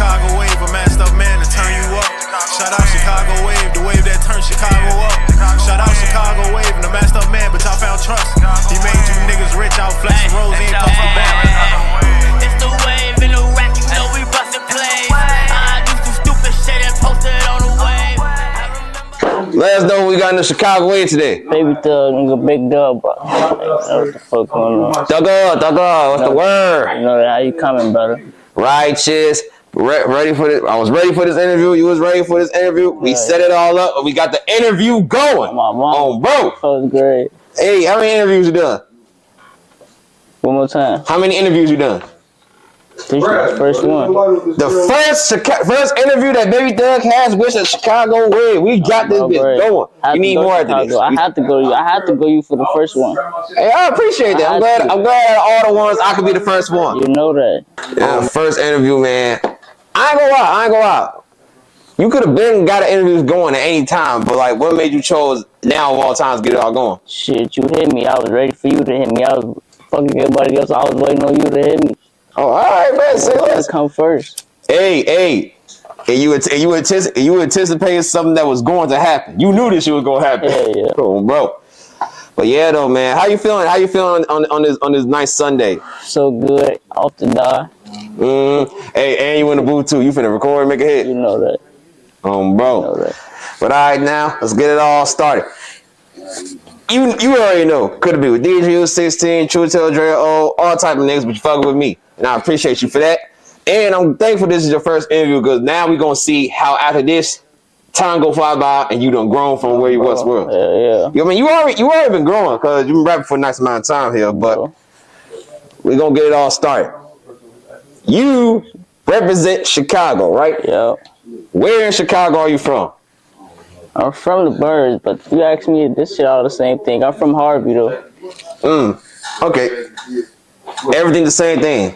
Chicago wave, a masked up man to turn you up. Shout out Chicago wave, the wave that turned Chicago up. Shout out Chicago wave and the masked up man, but y'all found trust. He made you niggas rich out flexing rolls, ain't puffin' back. It's the wave in the rack, you know we bustin' plays. I do some stupid shit and posted it on the wave. Let us know what we got in the Chicago wave today. Baby Thug, nigga, big dub, bro. What the fuck going on? Thugger, what's the word? You know that, how you coming, brother? Righteous. Ready for this? I was ready for this interview. You was ready for this interview. We set it all up, and we got the interview going. My mom. Oh, bro. That was great. Hey, how many interviews you done? One more time. How many interviews you done? This is the first one. The first interview that Baby Thug has with the Chicago Wave. We got this bitch going. You need more after this. I have to go you. I have to go you for the first one. Hey, I appreciate that. I'm glad out of all the ones I could be the first one. You know that. Yeah, first interview, man. I ain't gonna lie. You could have been got an interview going at any time, but like, what made you chose now of all times to get it all going? Shit, you hit me. I was ready for you to hit me. I was fucking everybody else. I was waiting on you to hit me. Oh, all right, man. Say less. Come first. Hey. And you anticipated something that was going to happen. You knew this shit was going to happen. Yeah. Oh, bro. But yeah, though, man. How you feeling? How you feeling on this nice Sunday? So good. Off the die. Hey, and you in the booth too. You finna record and make a hit. You know that. Bro. You know that. But all right, now let's get it all started. You already know. Could have been with DGU 16, True Tell Dre, all type of niggas, but you fucking with me, and I appreciate you for that. And I'm thankful this is your first interview because now we gonna see how after this time go fly by and you done grown from where you was. Yeah. I mean, you already been growing because you been rapping for a nice amount of time here, but we gonna get it all started. You represent Chicago, right? Yeah. Where in Chicago are you from? I'm from the Birds, but you ask me this shit all the same thing. I'm from Harvey though. Okay. Everything the same thing.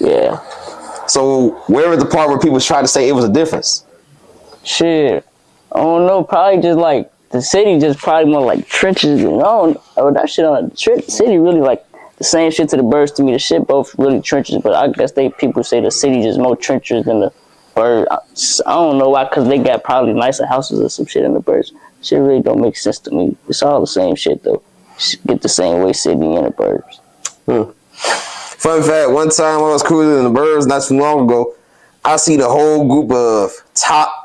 Yeah. So where is the part where people try to say it was a difference? Shit. I don't know. Probably just like the city, just probably more like trenches. That shit on the city really like the same shit to the Birds to me. The shit both really trenches, but I guess people say the city just more trenches than the Birds. I don't know why, because they got probably nicer houses or some shit in the Birds. Shit really don't make sense to me. It's all the same shit though. Get the same way city in the Birds. Fun fact, one time when I was cruising in the Burbs not too long ago, I see the whole group of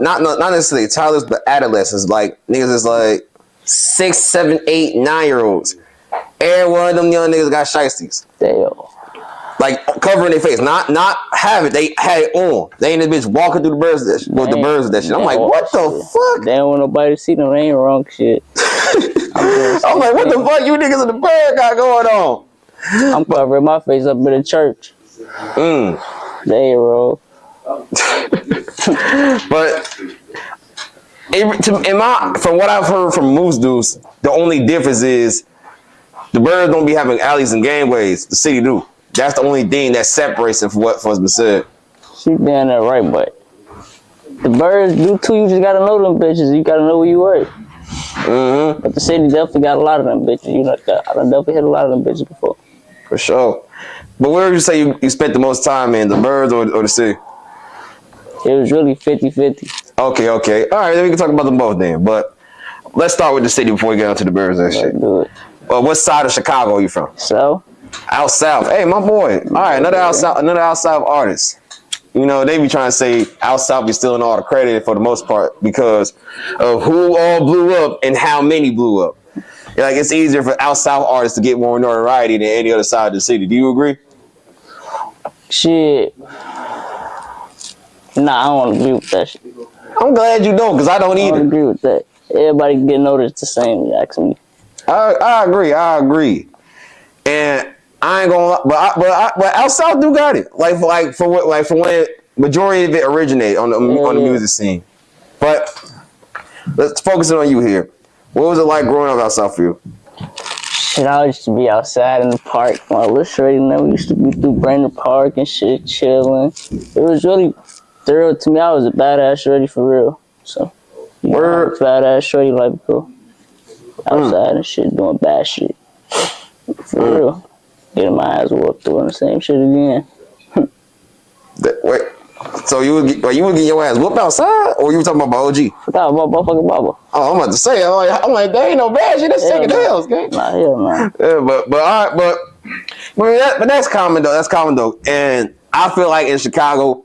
not necessarily toddlers, but adolescents, like niggas is like 6, 7, 8, 9-year-olds. Every one of them young niggas got shiesties. Damn. Like covering their face, not have it. They had it on. They ain't the bitch walking through the birds with the birds with that shit. I'm like, what the fuck? They don't want nobody to see them. They ain't wrong shit. I'm like, what the fuck you niggas in the bird got going on? I'm covering my face up in the church. They ain't wrong. But from what I've heard from Moose Deuce, the only difference is the Birds don't be having alleys and gangways. The city do. That's the only thing that separates them from what's been said. She doing that right, but the Birds do too. You just gotta know them bitches. You gotta know where you work. But the city definitely got a lot of them bitches. You know, I done definitely hit a lot of them bitches before. For sure. But where would you say you spent the most time in, the Birds or the city? It was really 50-50. Okay. All right, then we can talk about them both then. But let's start with the city before we get onto the Birds and shit. Do it. What side of Chicago are you from? So? Out south. Hey, my boy. All right, another out south artist. You know, they be trying to say out south be stealing all the credit for the most part because of who all blew up and how many blew up. Like, it's easier for out south artists to get more notoriety than any other side of the city. Do you agree? Shit. Nah, I don't agree with that shit. I'm glad you don't, because I don't either. I don't agree with that. Everybody get noticed the same, actually. I agree. And I ain't gonna lie, but out south do got it. Like for when majority of it originated on the music scene. But let's focus on you here. What was it like growing up out south for you? Shit, I used to be outside in the park. My little shorty and them used to be through Brandon Park and shit, chilling. It was really thorough to me. I was a badass shorty for real. So, badass shorty like bro. Outside and shit, doing bad shit. For real. Getting my ass whooped doing the same shit again. Wait, So you would get your ass whooped outside, or you were talking about OG? Forgot about motherfucking Baba. Oh, I'm about to say, I'm like, that ain't no bad shit. That's second else, gang. Nah, hell nah. Yeah, but all right, but that's common though. That's common though, and I feel like in Chicago,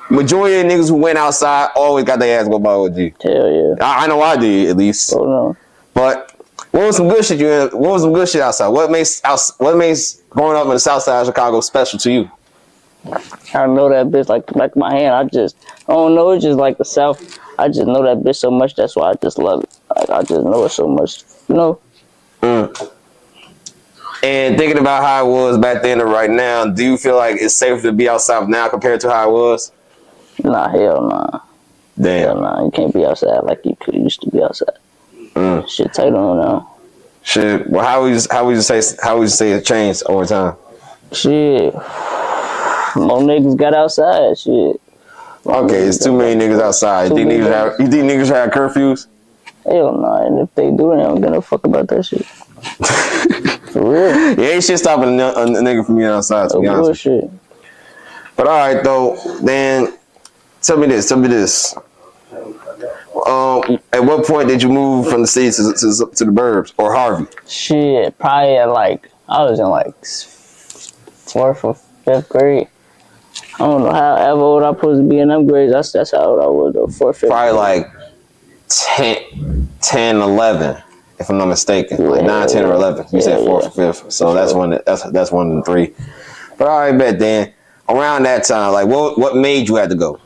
majority of niggas who went outside always got their ass whooped by OG. Hell yeah. I know I did at least. Oh no. But what was some good shit What was some good shit outside? What makes growing up in the South Side of Chicago special to you? I know that bitch like the back of my hand. I don't know. It's just like the South. I just know that bitch so much. That's why I just love it. Like I just know it so much. You know. And thinking about how it was back then and right now, do you feel like it's safer to be outside now compared to how it was? Nah, hell nah. Damn. Hell nah. You can't be outside like you used to be outside. Shit tight on now. Shit. Well, how would you say it changed over time? Shit. More niggas got outside. Shit. Okay, it's too many niggas outside. You think niggas have curfews? Hell nah. And if they do, they don't give a fuck about that shit. For real. Yeah, ain't shit stopping a nigga from being outside, to be honest. Bullshit. But all right, though, then tell me this. At what point did you move from the city to the burbs or Harvey? Shit, probably at like, I was in like 4th or 5th grade. I don't know how old I supposed to be in them grades. That's how old I was though, 4th, 5th. Probably like 10, 11, if I'm not mistaken. Like 9, 10, or 11. You said 4th or 5th. So that's one of the 3. But all right, bet then. Around that time, like what made you have to go?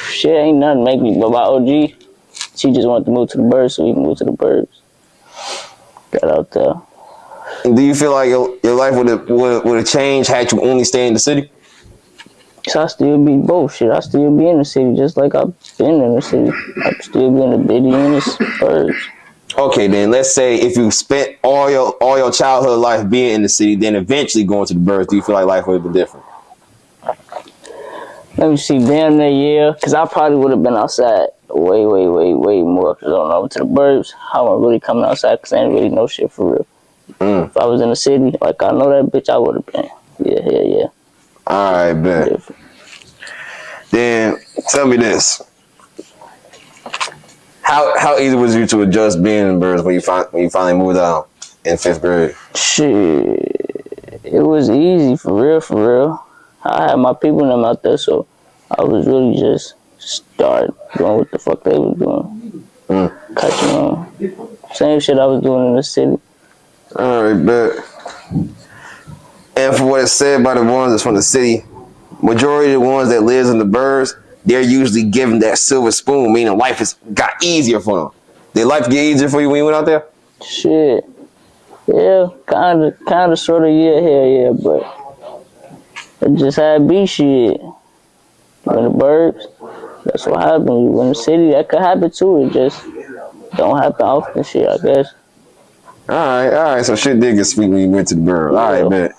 Shit, ain't nothing make me. But my OG, she just wanted to move to the burbs, so we can move to the burbs. Got out there. Do you feel like your life would have changed had you only stayed in the city? So I still be both shit. I still be in the city just like I've been in the city. I still be in the bitty in the burbs. Okay, then let's say if you spent all your childhood life being in the city, then eventually going to the burbs, do you feel like life would have been different? Let me see, damn that year, because I probably would have been outside way more. Because I don't know, to the burbs, I wasn't really coming outside because I didn't really know shit for real. If I was in the city, like I know that bitch, I would have been. Yeah. All right, bet. Then tell me this: how easy was you to adjust being in the burbs when you finally moved out in 5th grade? Shit, it was easy for real. I had my people in them out there, so I was really just start doing what the fuck they was doing. Catching on. Same shit I was doing in the city. All right, bet. And for what it's said by the ones that's from the city, majority of the ones that lives in the burbs, they're usually given that silver spoon, meaning life has got easier for them. Did life get easier for you when you went out there? Shit. Yeah, kinda, sorta, yeah, but it just had to be shit. In the burbs, that's what happened. You in the city, that could happen too. It just don't happen often, shit, I guess. All right. So shit did get sweet when you went to the burbs. All right, bet.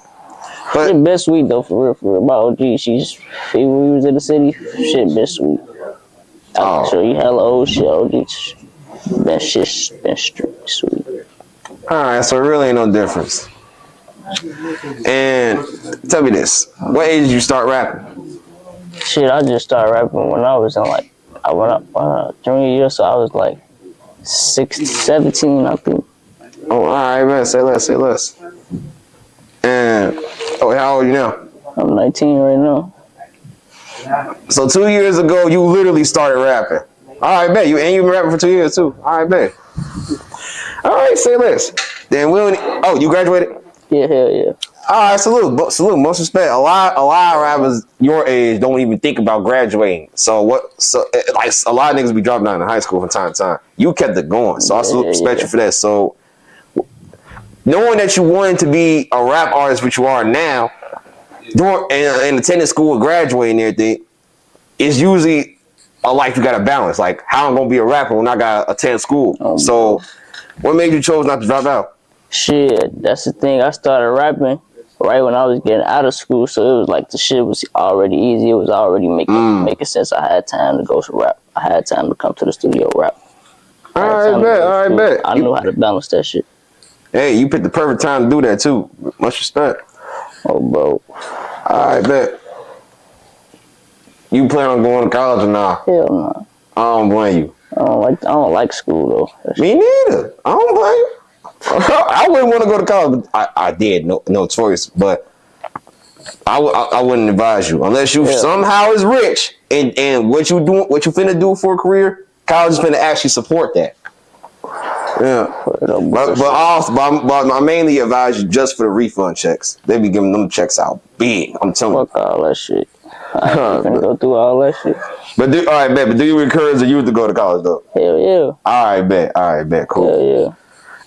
But shit been sweet though, for real. My OG, when we was in the city, shit been sweet. I can show you hella old shit, OG. Shit been straight sweet. All right, so it really ain't no difference. And tell me this: what age did you start rapping? Shit, I just started rapping when I was in I went up junior year, so I was like 17, I think. Oh, all right, man. Say less. And how old are you now? I'm 19 right now. So 2 years ago, you literally started rapping. All right, bet. You've been rapping for 2 years too. All right, bet. All right, say less. Then you graduated? Yeah, hell yeah. All right, salute, most respect. A lot of rappers your age don't even think about graduating. So like a lot of niggas be dropping out in high school from time to time. You kept it going, so I salute respect you for that. So knowing that you wanted to be a rap artist, which you are now, and attending school and graduating and everything, is usually a life you gotta balance. Like, how I'm gonna be a rapper when I gotta attend school? So what made you chose not to drop out? Shit, that's the thing. I started rapping right when I was getting out of school, so it was like the shit was already easy. It was already making sense. I had time to go to rap. I had time to come to the studio rap. All right, bet. I knew how to balance that shit. Hey, you picked the perfect time to do that too. Much respect. Oh, bro. All right, bet. You plan on going to college or not? Hell no. I don't blame you. I don't like school though. Me neither. I don't blame you. I wouldn't want to go to college, but I did. No choice. But I wouldn't advise you unless you somehow is rich and what you finna do for a career. College is finna actually support that. Yeah, but I mainly advise you just for the refund checks. They be giving them checks out big. I'm telling you. Fuck all that shit. I ain't gonna go through all that shit. But all right, bet. But do you encourage the youth to go to college though? Hell yeah. All right, bet. Cool. Hell yeah.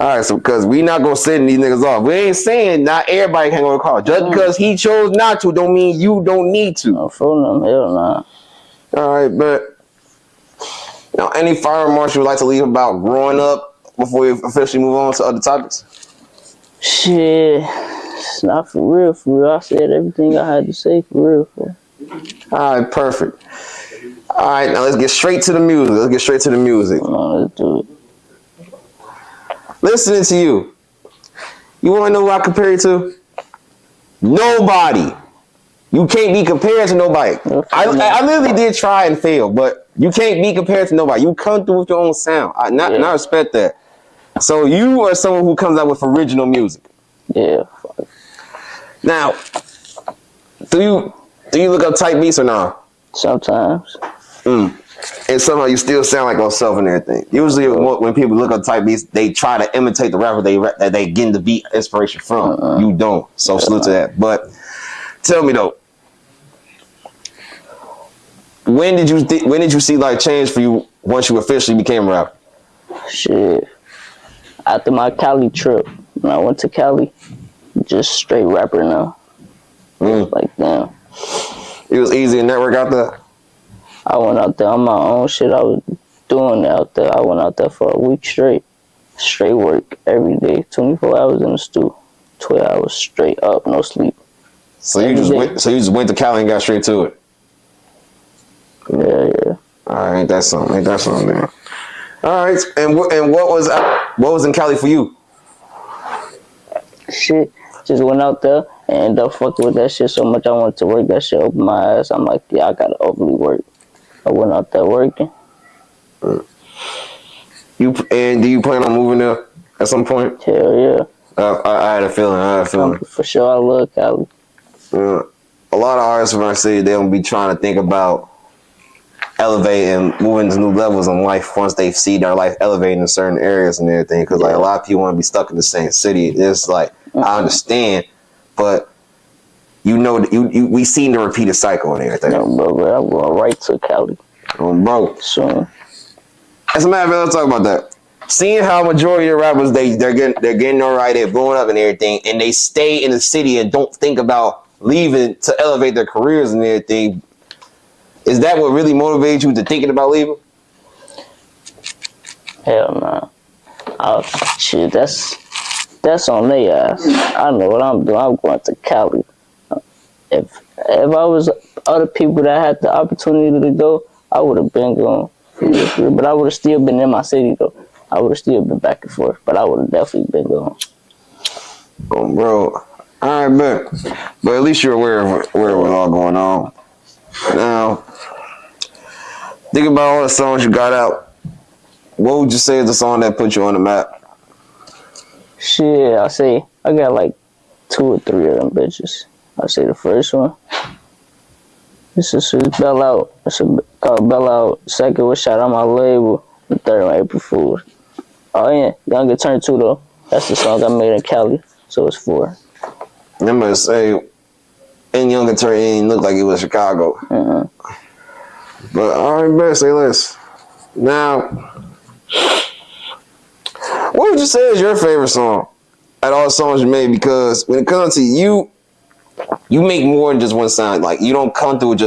All right, so because we not gonna send these niggas off. We ain't saying not everybody can go to college. Just because he chose not to, don't mean you don't need to. No, for them, hell nah. All right, but now any final remarks you would like to leave about growing up before we officially move on to other topics? Shit, it's not for real. For real, I said everything I had to say for real. All right, perfect. All right, now let's get straight to the music. Come on, let's do it. Listening to you. You want to know who I compare you to? Nobody. You can't be compared to nobody. I literally did try and fail, but you can't be compared to nobody. You come through with your own sound. And I respect that. So you are someone who comes out with original music. Yeah. Fuck. Now, do you look up type beats or not? Sometimes. And somehow you still sound like yourself and everything. Usually when people look up type beats, they try to imitate the rapper that they getting the beat inspiration from. You don't. So salute to that. But tell me though, when did you see like change for you once you officially became a rapper? Shit. After my Cali trip, when I went to Cali, just straight rapper now. Like damn. It was easy to network out there? I went out there on my own shit. I was doing out there. I went out there for a week straight. Straight work every day. 24 hours in the studio. 12 hours straight up, no sleep. So you just went to Cali and got straight to it? Yeah. All right, ain't that something, man. All right, and what was in Cali for you? Shit, just went out there and ended up fucking with that shit so much. I wanted to work that shit, open my ass. I'm like, yeah, I gotta overly work. I went out there working. Do you plan on moving there at some point? Hell yeah. I had a feeling. For sure, I love Cali. A lot of artists when I say they don't be trying to think about elevating and moving to new levels in life once they see their life elevating in certain areas and everything. Because like a lot of people want to be stuck in the same city. It's like I understand, but you know we seen the repeated cycle and everything. No, bro, I'm going right to Cali. Bro. Soon. As a matter of fact, let's talk about that. Seeing how majority of rappers they're getting all right, they're blowing up and everything, and they stay in the city and don't think about leaving to elevate their careers and everything. Is that what really motivates you to thinking about leaving? Hell no. Shit, that's on their ass. I know what I'm doing. I'm going to Cali. If I was other people that had the opportunity to go, I would have been going. But I would have still been in my city though. I would have still been back and forth, but I would have definitely been going. Oh, bro. All right, but at least you're aware of what's all going on. Now, think about all the songs you got out. What would you say is the song that put you on the map? Shit, I say I got like 2 or 3 of them bitches. I say the first one. This is Bell Out. It's called Bell Out. Second was Shout Out My Label. The third one, April Fool's. Oh yeah, Younger Turn 2 though. That's the song I made in Cali. So it's 4. I'm gonna say, in Younger Turn, it didn't look like it was Chicago. But all right, better say less. Now, what would you say is your favorite song out of all the songs you made? Because when it comes to you make more than just one sound. Like you don't come through with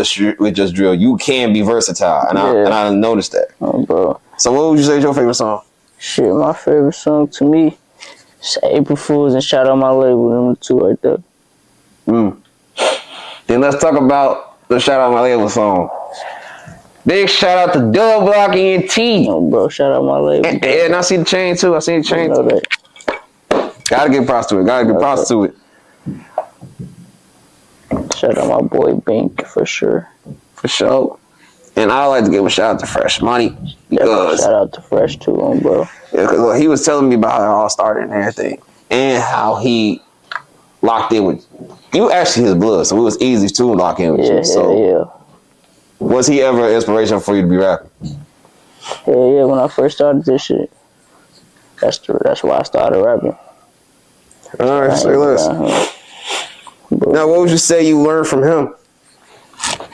just drill. You can be versatile, and I noticed that. Oh, bro. So what would you say is your favorite song? Shit, my favorite song to me is April Fool's and Shout Out My Label. Them the 2 right there. Then let's talk about the Shout Out My Label song. Big shout out to Dub Block ENT. Oh, bro, Shout Out My Label. And I see the chain too. I see the chain too. Gotta give props to it. Shout out my boy Bink for sure. For sure. And I like to give a shout out to Fresh Money because shout out to Fresh too, bro. Yeah, because he was telling me about how it all started and everything, and how he locked in with you. Actually, his blood, so it was easy to lock in with you. So, was he ever an inspiration for you to be rapping? Yeah. When I first started this shit, that's why I started rapping. All right, say less. Now, what would you say you learned from him?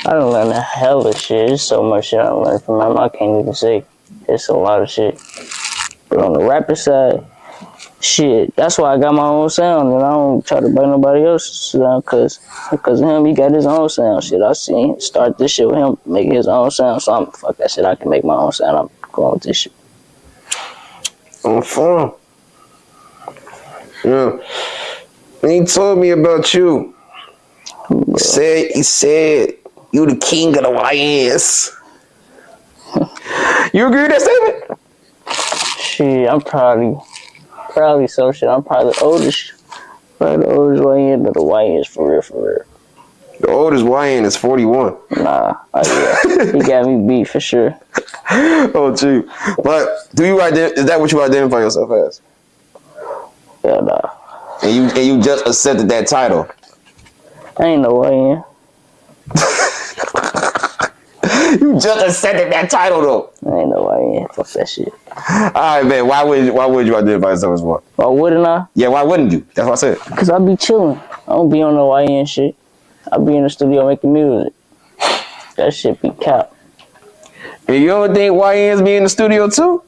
I done learned a hell of shit. There's so much shit I learned from him. I can't even say. It's a lot of shit. But on the rapper side, shit, that's why I got my own sound, and I don't try to bite nobody else's sound, cause of him, he got his own sound. Shit, I seen him start this shit with him, making his own sound, so I'm fuck that shit. I can make my own sound. I'm going with this shit. On phone. Yeah. And he told me about you. He said you the king of the YNs. You agree with that statement? Shit, I'm probably so shit. I'm probably the oldest YN of the YNs for real. The oldest YN is 41. Nah, yeah. He got me beat for sure. Oh, gee. But is that what you identify yourself as? Yeah, nah. And you just accepted that title. I ain't no YN. You just accepted that title though. I ain't no YN. Fuck that shit. Alright, man. Why would you identify yourself as one? Why wouldn't I? Yeah, why wouldn't you? That's what I said. Cause I be chilling. I don't be on no YN shit. I be in the studio making music. That shit be cap. And you don't think YNs be in the studio too?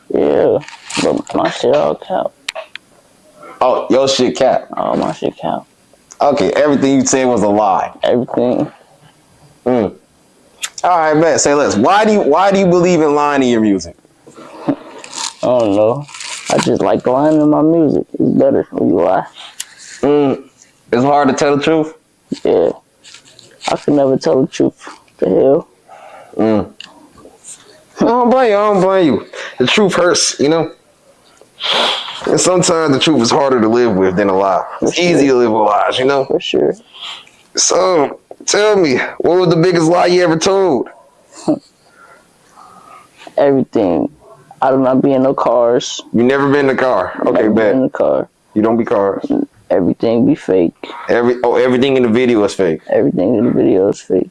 Yeah, but my shit all cap. Oh, your shit cap. All my shit cap. Okay, everything you said was a lie. Everything. All right, man. Say less. Why do you believe in lying in your music? I don't know. I just like lying in my music. It's better when you lie. It's hard to tell the truth. Yeah. I could never tell the truth. The hell. I don't blame you. The truth hurts, you know? And sometimes the truth is harder to live with than a lie. It's easy to live with lies, you know? For sure. So, tell me, what was the biggest lie you ever told? Everything. I do not be in no cars. You never been in a car. Okay, Never been in bet. the car. You don't be cars. Everything be fake. Everything in the video is fake. Everything in the video is fake.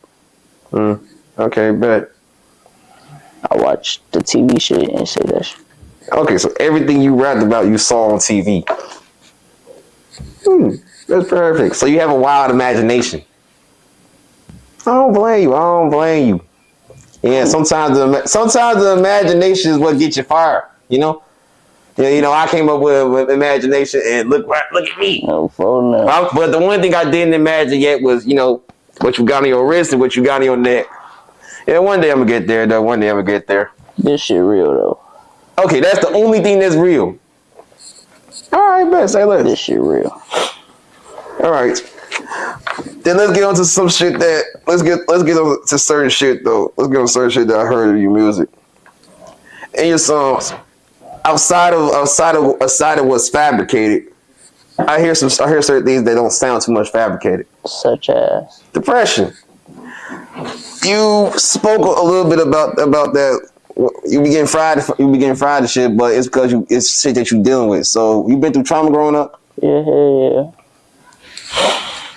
Okay, bet. I watch the TV shit and say that shit. Okay, so everything you rapped about, you saw on TV. That's perfect. So you have a wild imagination. I don't blame you. Yeah, sometimes the imagination is what gets you fired. You know. Yeah, you know, I came up with imagination, and look at me. No, phone no. But the one thing I didn't imagine yet was, you know, what you got on your wrist and what you got on your neck. Yeah, one day I'm gonna get there, though. One day I'm gonna get there. This shit real though. Okay, that's the only thing that's real. All right, bet. Say less. This shit real. All right. Then let's get on to some shit that let's get on to certain shit though. Let's get on certain shit that I heard of your music and your songs. Outside of what's fabricated, I hear certain things that don't sound too much fabricated. Such as Depression. You spoke a little bit about that. You be getting fried and shit, but it's because it's shit that you're dealing with. So you been through trauma growing up? Yeah.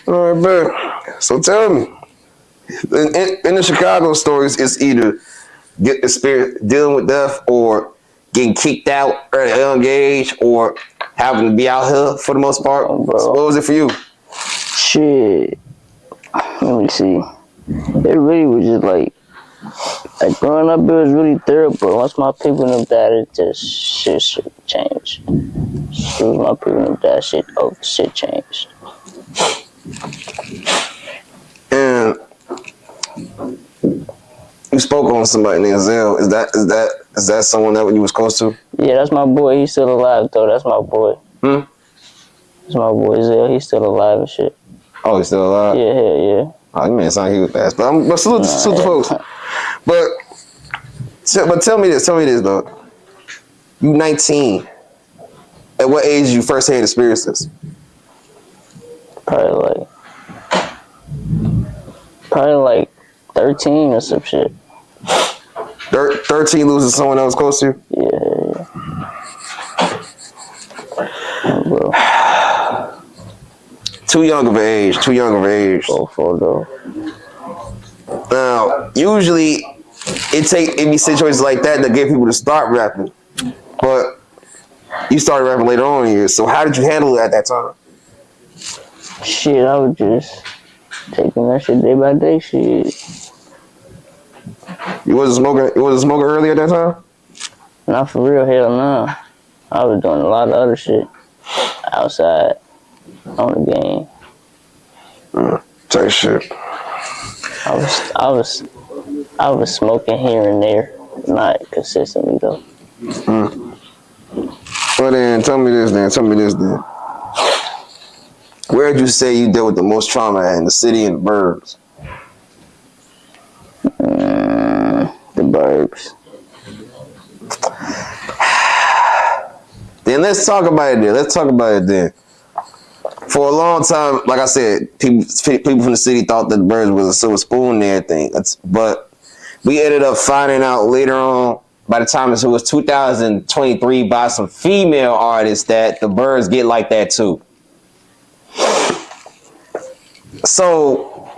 All right, man. So tell me, in the Chicago stories, it's either get the spirit dealing with death, or getting kicked out at a young age, or having to be out here for the most part. Oh, bro. So what was it for you? Shit. Let me see. It really was just like growing up, it was really thorough, but once my people knew that, it just shit changed. As soon as my people knew that, shit changed. And you spoke on somebody named Zell. Is that someone that you was close to? Yeah, that's my boy. He's still alive though. That's my boy. That's my boy Zell. He's still alive and shit. Oh, he's still alive? Yeah. Oh, you man sound he was fast. But salute the folks. But tell me this though. You 19. At what age did you first hand experience this? Probably like 13 or some shit. 13 losing someone else close to you? Yeah. Bro. Too young of age. Both though. Now, usually, it be situations like that that get people to start rapping. But you started rapping later on in years, so how did you handle it at that time? Shit, I was just taking that shit day by day. Shit. You wasn't smoking early at that time? Not for real, hell no. I was doing a lot of other shit outside on the game. Type shit. I was smoking here and there, not consistently though. Well then, tell me this then. Where did you say you dealt with the most trauma at, in the city and the burbs? The burbs. Then let's talk about it then. For a long time, like I said, people from the city thought that the burbs was a silver spoon and everything. But we ended up finding out later on, by the time it was 2023, by some female artists, that the birds get like that too. So,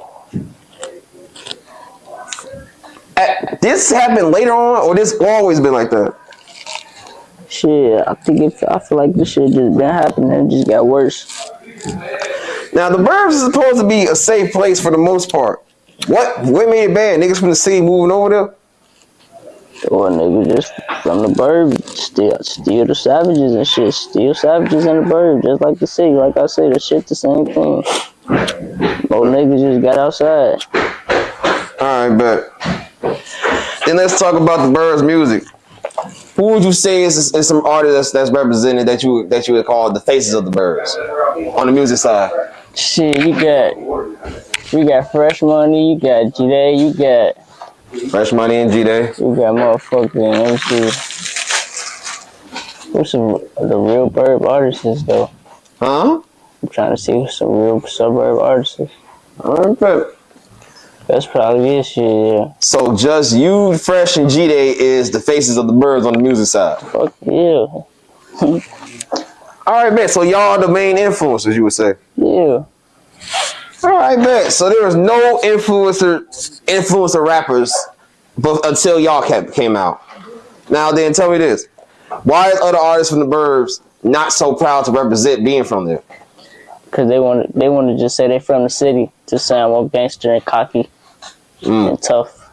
this happened later on, or this always been like that? Shit, I feel like this shit just been happening and it just got worse. Now, the burbs is supposed to be a safe place for the most part. What made it bad? Niggas from the city moving over there? Or niggas just from the burbs, steal the savages and shit. Steal savages in the burbs, just like the city. Like I said, the shit the same thing. More niggas just got outside. Alright, bet. Then let's talk about the burbs music. Who would you say is some artists that's represented that you would call the faces of the burbs on the music side? Shit, you got Fresh Money, you got Gdae, you got Fresh Money and Gdae. You got motherfucking MC. Who's the real burb artists though? Huh? I'm trying to see who's some real suburb artists. Alright, bet. That's probably it, shit, yeah. So just you, Fresh, and Gdae is the faces of the birds on the music side. Fuck yeah. Alright, bet. So y'all the main influencers, you would say? Yeah. Alright, bet. So there was no influencer rappers until y'all came out. Now then, tell me this. Why is other artists from the burbs not so proud to represent being from there? Cause they want to just say they from the city to sound more gangster and cocky and tough.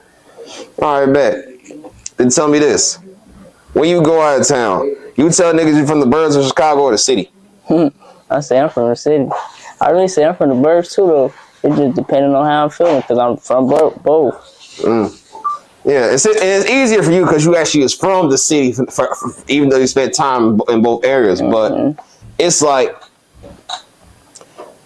All right, bet. Then tell me this: when you go out of town, you tell niggas you from the burbs of Chicago or the city? I say I'm from the city. I really say I'm from the burbs too, though. It just depending on how I'm feeling, cause I'm from both. Yeah, it's easier for you because you actually is from the city, even though you spent time in both areas. But it's like,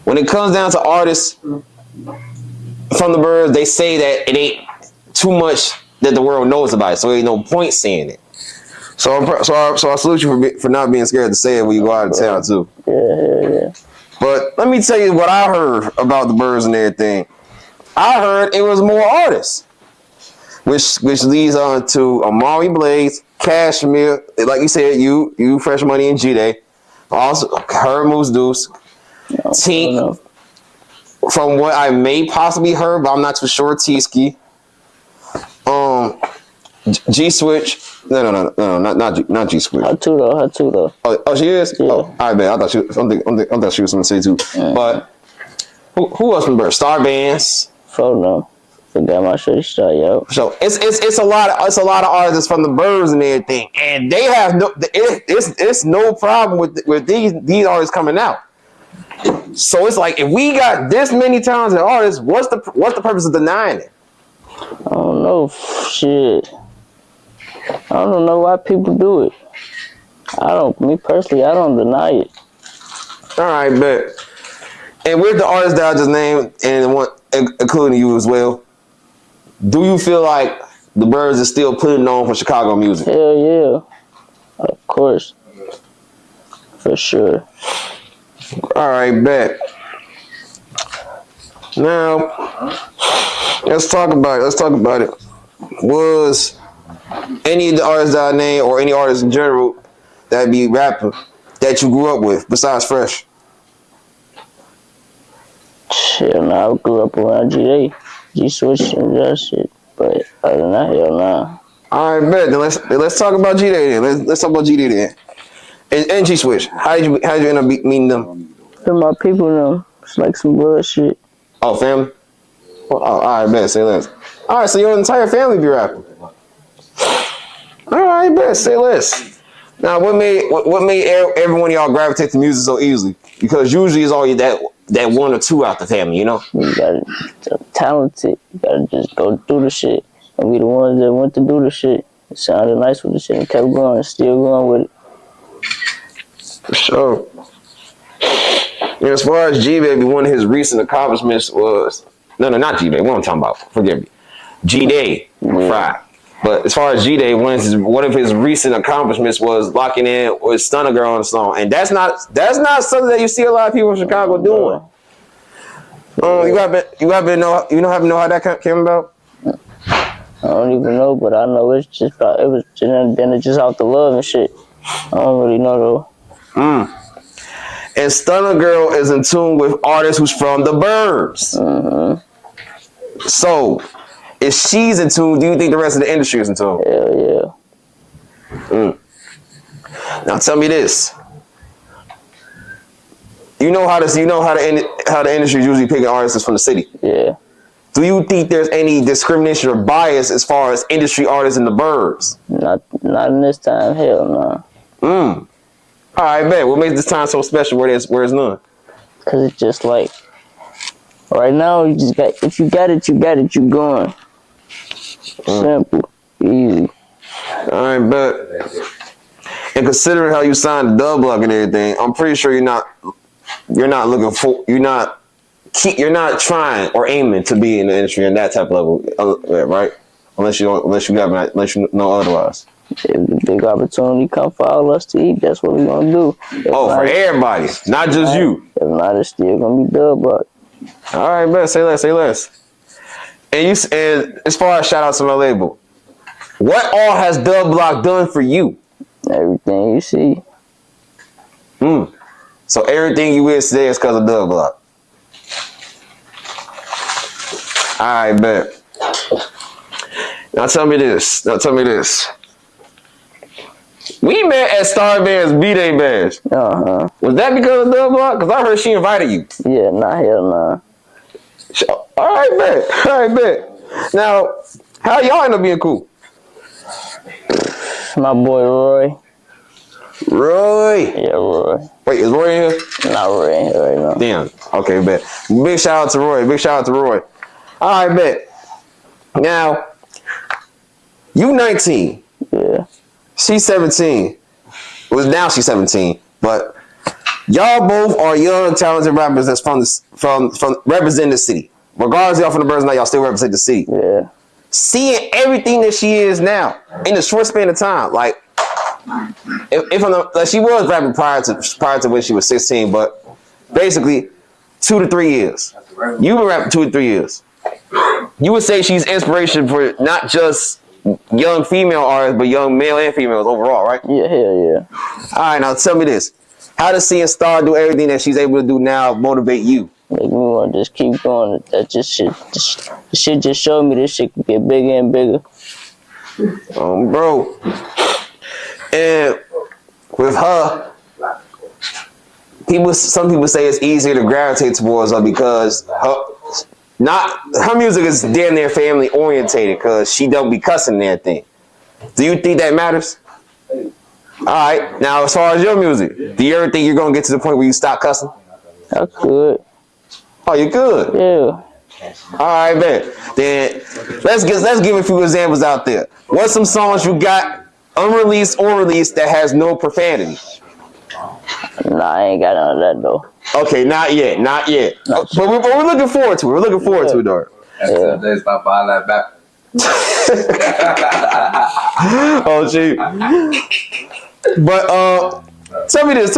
when it comes down to artists from the burbs, they say that it ain't too much that the world knows about it, so there ain't no point saying it. So I salute you for not being scared to say it when you go out of town too. Yeah. But let me tell you what I heard about the burbs and everything. I heard it was more artists, which leads on to Amari Blaze, Cashmere, like you said, you Fresh Money and Gdae, also Herb Moose Deuce. Tink, from what I may possibly heard, but I'm not too sure. T-Ski, G Switch. No, not G Switch. Her too though. Oh, she is. Yeah. Oh, I bet. I thought she was from the city too. Yeah. But who else from Bird? Star Bandz. Fuck no. Forgot my shitty start, yo. So it's a lot of artists from the burbs and everything, and they have it's no problem with these artists coming out. So it's like, if we got this many talented artists, what's the purpose of denying it? I don't know, shit. I don't know why people do it. Me personally, I don't deny it. All right, bet. And with the artists that I just named, and including you as well, do you feel like the Birds is still putting on for Chicago music? Hell yeah. Of course. For sure. All right, bet. Now, Let's talk about it. Let's talk about it. Was any of the artists that I named, or any artists in general that be rapping that you grew up with besides Fresh? Shit, nah, I grew up around Gdae, G-Switch and that shit. But other than that, hell nah. All right, bet. Then let's talk about Gdae then. Let's talk about Gdae then. And G-Switch. How did you end up meeting them? They're my people now. It's like some bullshit. Oh, family? Oh, all right, bet. Say less. All right, so your entire family be rapping. All right, bet. Say less. Now, what made every one of y'all gravitate to music so easily? Because usually it's always that one or two out the family, you know? You gotta talented. You gotta just go do the shit. And we the ones that went to do the shit. It sounded nice with the shit and kept going and still going with it. For sure. And as far as G-Baby, one of his recent accomplishments was... No, not G-Baby. What I'm talking about. Forgive me. Gdae. Right. But as far as Gdae, one of his recent accomplishments was locking in with Stunna Girl on the song. And that's not something that you see a lot of people in Chicago doing. You happen to know how that came about? I don't even know, but I know it's just out the love and shit. I don't really know though. And Stunna Girl is in tune with artists who's from the burbs. So, if she's in tune, do you think the rest of the industry is in tune? Hell yeah. Now tell me this. You know how the industry is usually picking artists from the city. Yeah. Do you think there's any discrimination or bias as far as industry artists in the burbs? Not in this time. Hell no. All right, bet. What makes this time so special where there's none? Cause it's just like right now you just got, if you got it, you got it, you going. Simple, easy. All right, bet. And considering how you signed the dub block and everything, I'm pretty sure you're not trying or aiming to be in the industry in that type of level, right? Unless you know otherwise. If the big opportunity come for all us to eat, that's what we gonna do. For everybody, not just you. If not, it's still gonna be dub block. All right, bet. Say less. And as far as shout out to my label, what all has dub block done for you? Everything you see. So everything you is today is because of dub block. All right, bet. Now tell me this. We met at Star Band's B-Day bash. Was that because of dub block? Because I heard she invited you. Yeah, nah, hell nah. All right, bet. Now, how y'all end up being cool? My boy Roy. Roy. Yeah, Roy. Wait, is Roy in here? Not Roy in here right now. Damn. Okay, bet. Big shout out to Roy. All right, bet. Now, you 19. Yeah. She's 17. Well, now she's 17. But y'all both are young, talented rappers that's from representing the city. Regardless of y'all from the birds, now y'all still represent the city. Yeah. Seeing everything that she is now in a short span of time, like if she was rapping prior to when she was 16, but basically 2 to 3 years. You've been rapping 2 to 3 years. You would say she's inspiration for not just young female artists, but young male and females overall, right? Yeah, hell yeah. All right, now tell me this. How does seeing Star do everything that she's able to do now motivate you? Make me want to just keep going. That just shit just showed me this shit can get bigger and bigger. Bro. And with her, some people say it's easier to gravitate towards her because her music is damn near family orientated because she don't be cussing and everything. Do you think that matters? All right. Now, as far as your music, do you ever think you're gonna get to the point where you stop cussing? I could. Oh, you could? Yeah. All right, man. Then let's give a few examples out there. What's some songs you got unreleased or released that has no profanity? Nah, I ain't got none of that though. Okay, not yet. But we're looking forward to it. We're looking forward to it, though. Yeah. They stop buying that back. Oh, gee. But tell me this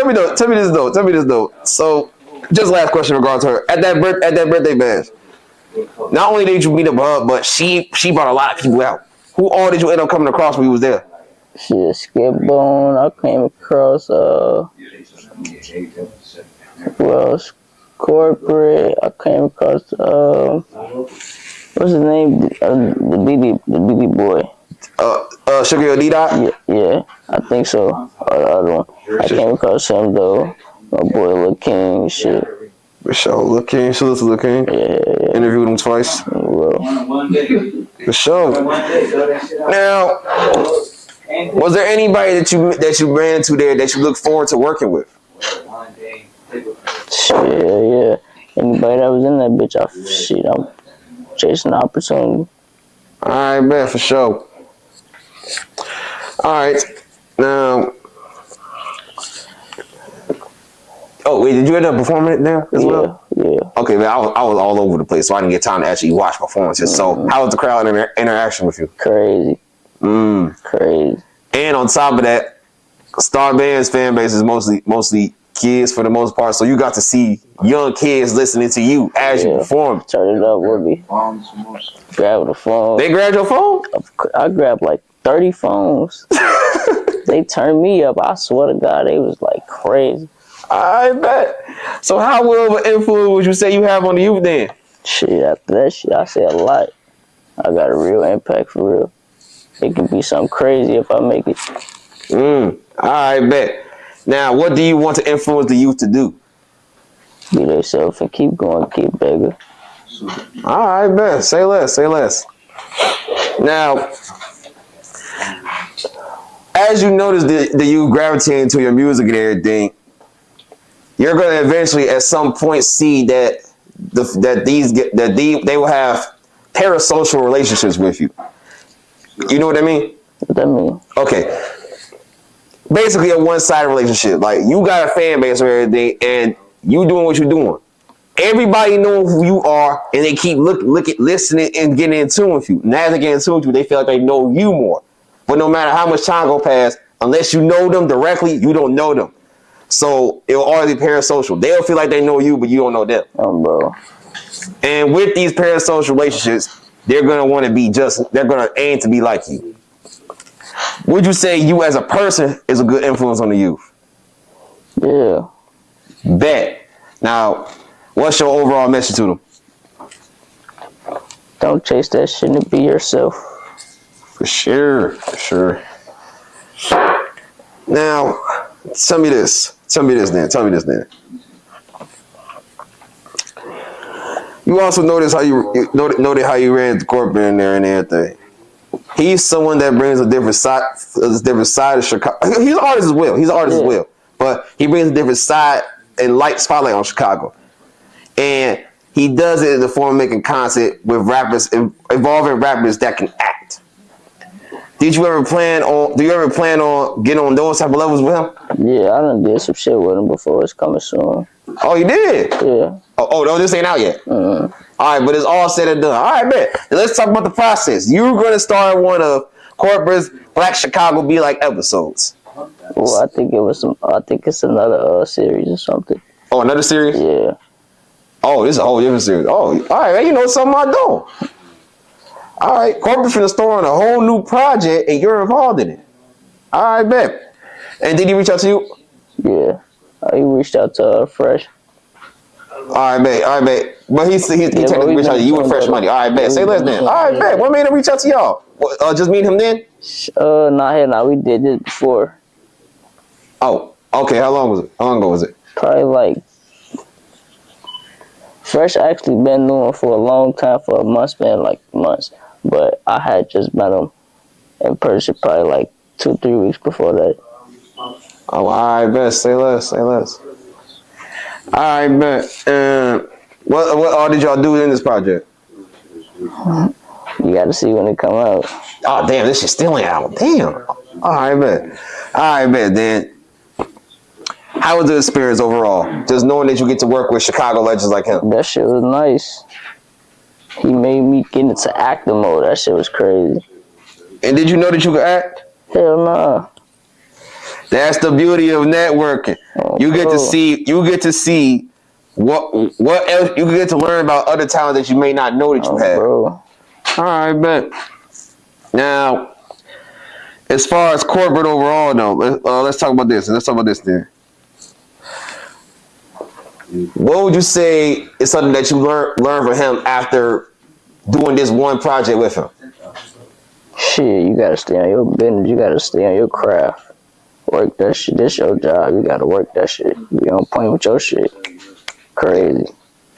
though. So, just last question in regards to her at that birthday bash. not only did you meet up with her, but she brought a lot of people out. Who all did you end up coming across when you was there? Shit, Skipbone. I came across who else? Corporate. I came across what's his name? The BB boy. Chuckyy Gdae? Yeah, I think so. Or the other one. I came across him though. My boy Lil King, shit. For sure, Lil King. Salute to Lil King. Yeah. Interviewed him twice. Well, For sure. Now, was there anybody that you ran into there that you look forward to working with? shit, yeah. Anybody that was in that bitch, I'm chasing the opportunity. Alright, man, for sure. Alright. Now, oh wait, did you end up performing it there as well? Yeah. Okay, man, I was all over the place, so I didn't get time to actually watch performances. So, how was the crowd interaction with you? Crazy. Crazy. And on top of that, Star Band's fan base is mostly kids for the most part, so you got to see young kids listening to you as you perform. Turn it up with me. Grab the phone. They grabbed your phone? I grabbed like 30 phones. They turned me up. I swear to God, they was like crazy. I bet. So how well of an influence would you say you have on the youth then? Shit, after that shit, I say a lot. I got a real impact for real. It can be something crazy if I make it. I bet. Now, what do you want to influence the youth to do? Be themselves and keep going, keep begging. I bet. Say less. Now, as you notice the youth gravitating to your music and everything, you're going to eventually at some point see that they will have parasocial relationships with you. You know what I mean? What that mean? Okay. Basically a one-sided relationship. Like, you got a fan base or everything, and you doing what you're doing. Everybody knows who you are, and they keep listening and getting in tune with you. And as they get in tune with you, they feel like they know you more. But no matter how much time go past, unless you know them directly, you don't know them. So it will always be parasocial. They'll feel like they know you, but you don't know them. Bro. And with these parasocial relationships, they're gonna they're gonna aim to be like you. Would you say you as a person is a good influence on the youth? Yeah. Bet. Now, what's your overall message to them? Don't chase that shit and be yourself. For sure. Now, tell me this then. You also noted how you ran the corporate in there and everything. He's someone that brings a different side of Chicago. He's an artist as well. But he brings a different side and light spotlight on Chicago. And he does it in the form of making content with rappers, involving rappers that can act. Do you ever plan on getting on those type of levels with him? Yeah, I done did some shit with him before. It's coming soon. Oh, you did? Yeah. Oh, no, this ain't out yet. All right, but it's all said and done. All right, bet. Now let's talk about the process. You're going to start one of Corporate's Black Chicago Be Like episodes. Well, I think it's another series or something. Oh, another series? Yeah. Oh, this is a whole different series. Oh, all right, man, you know something I don't. All right, Corporate finna start on a whole new project, and you're involved in it. All right, bet. And did he reach out to you? Yeah. He reached out to Fresh. All right, bet. But he technically reached out to you and Fresh Money. All right, bet. Say less then. All right, bet. What made him reach out to y'all? Just meet him then? Nah, we did this before. Oh, okay. How long ago was it? Probably like Fresh actually been doing for a long time, for a month, months. But I had just met him in person probably like 2-3 weeks before that. Oh, all right, bet. Say less. All right, bet. What all did y'all do in this project? You got to see when it come out. Oh, damn, this shit still ain't out. Damn. All right, bet. Then. How was the experience overall? Just knowing that you get to work with Chicago legends like him. That shit was nice. He made me get into acting mode. That shit was crazy. And did you know that you could act? Hell nah. That's the beauty of networking. You get to see What else you can get to learn about other talent that you may not know that you have? Bro. All right, bet. Now, as far as corporate overall, though, let's talk about this. Let's talk about this then. What would you say is something that you learned from him after doing this one project with him? Shit, you gotta stay on your business. You gotta stay on your craft. Work that shit. This your job. You gotta work that shit. You be on point with your shit. Crazy.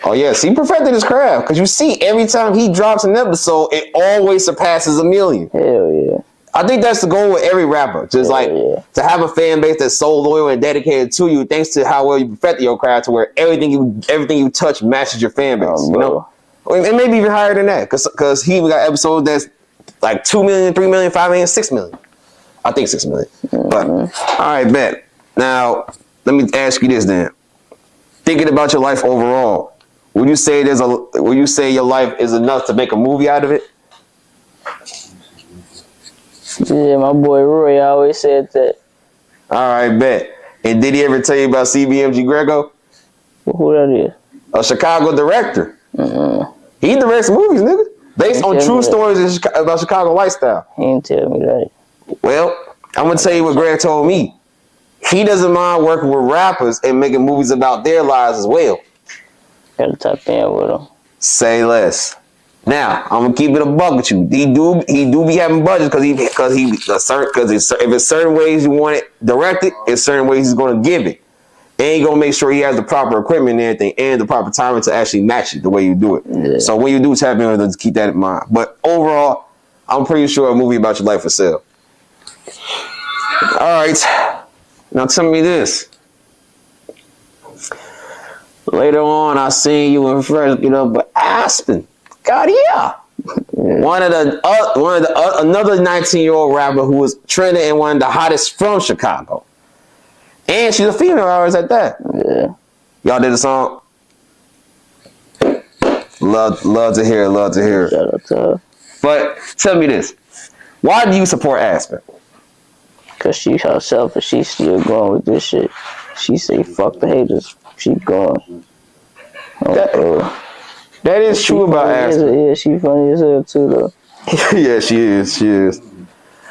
Oh yes, he perfected his craft. Because you see, every time he drops an episode, it always surpasses 1 million. Hell yeah. I think that's the goal with every rapper. Just to have a fan base that's so loyal and dedicated to you, thanks to how well you perfected your craft, to where everything you touch matches your fan base. You know, and maybe even higher than that, because he even got episodes that's like 2 million, 3 million, 5 million, 6 million. I think 6 million. But all right, bet. Now let me ask you this then. Thinking about your life overall, would you say your life is enough to make a movie out of it? Yeah, my boy Roy always said that. All right, bet. And did he ever tell you about CBMG Grego? Who that is? A Chicago director. He directs movies, nigga, based on true stories about Chicago lifestyle. He didn't tell me that. Well, I'm gonna tell you what Greg told me. He doesn't mind working with rappers and making movies about their lives as well. Gotta tap in with him. Say less. Now, I'm gonna keep it a buck with you. He do be having budgets because if it's certain ways you want it directed, it's certain ways he's gonna give it. And he's gonna make sure he has the proper equipment and everything and the proper timing to actually match it the way you do it. Yeah. So when you do tap in with them, keep that in mind. But overall, I'm pretty sure a movie about your life for sale. All right. Now tell me this. Later on, I seen you in first, but Aspen Kartier, another 19-year-old rapper who was trending and one of the hottest from Chicago, and she's a female artist at that. Yeah, y'all did a song. Love to hear it. Love to hear it. Shout out to her. But tell me this: why do you support Aspen? Cause she herself, and she's still going with this shit. She say, "Fuck the haters." She going. That is true about Aspen. Yeah, she funny as hell too, though. Yeah, she is.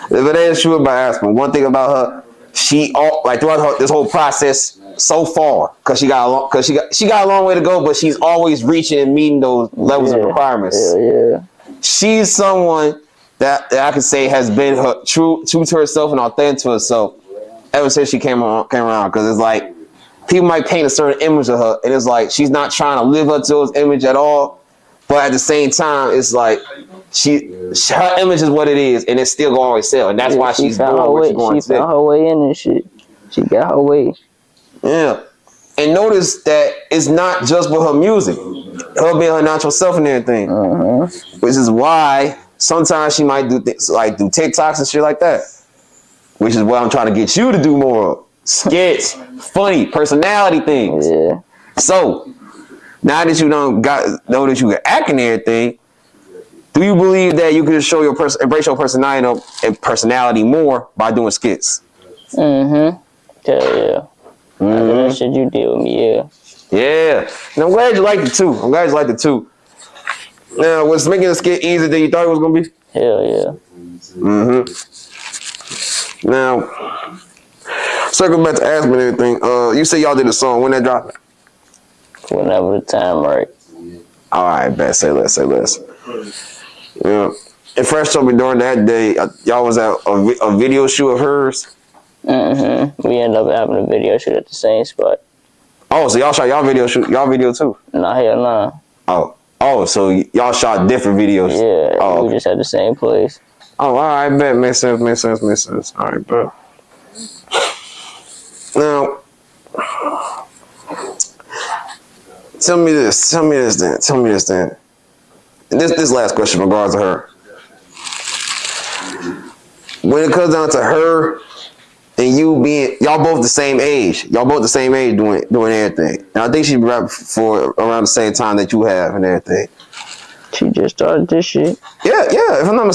But that is true about Aspen. One thing about her, throughout this whole process so far, cause she got a long way to go, but she's always reaching and meeting those levels of requirements. Yeah. She's someone that I could say has been true to herself and authentic to herself ever since she came around. Cause it's like, people might paint a certain image of her, and it's like she's not trying to live up to those image at all. But at the same time, it's like her image is what it is, and it's still going to always sell, and that's why she's doing what she's going to do. She found her way in and shit. She got her way. Yeah, and notice that it's not just with her music, her being her natural self and everything, which is why sometimes she might do things like do TikToks and shit like that, which is what I'm trying to get you to do more of. Skits, funny, personality things. Yeah. So now that you know that you can act and everything, do you believe that you can show embrace your personality and personality more by doing skits? Yeah. That shit you did with me, Yeah. And I'm glad you liked it too. Now, was making a skit easier than you thought it was gonna be? Hell yeah. Now, circle back to Aspen and everything. You say y'all did a song. When that dropped? Whenever the time right. All right, bet. Say less. Yeah. And Fresh told me during that day, y'all was at a video shoot of hers. We ended up having a video shoot at the same spot. Oh, so y'all shot y'all video too? Nah, hell nah. Oh, so y'all shot different videos? Yeah, we just had the same place. Oh, all right, bet. Makes sense. All right, bet. Now, tell me this then. And this last question in regards to her. When it comes down to her and you being, y'all both the same age doing everything. And I think she rapped for around the same time that you have and everything. She just started this shit. Yeah. If I'm not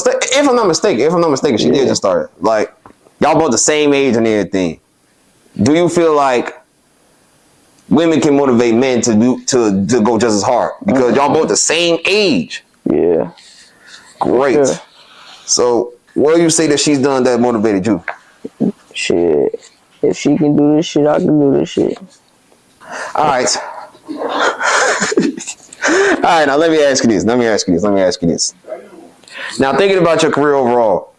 mistaken, she did just start it. Like, y'all both the same age and everything. Do you feel like women can motivate men to go just as hard because y'all both the same age. Yeah. Great. Yeah. So, what do you say that she's done that motivated you? Shit. If she can do this shit, I can do this shit. All right. All right, now let me ask you this. Now, thinking about your career overall,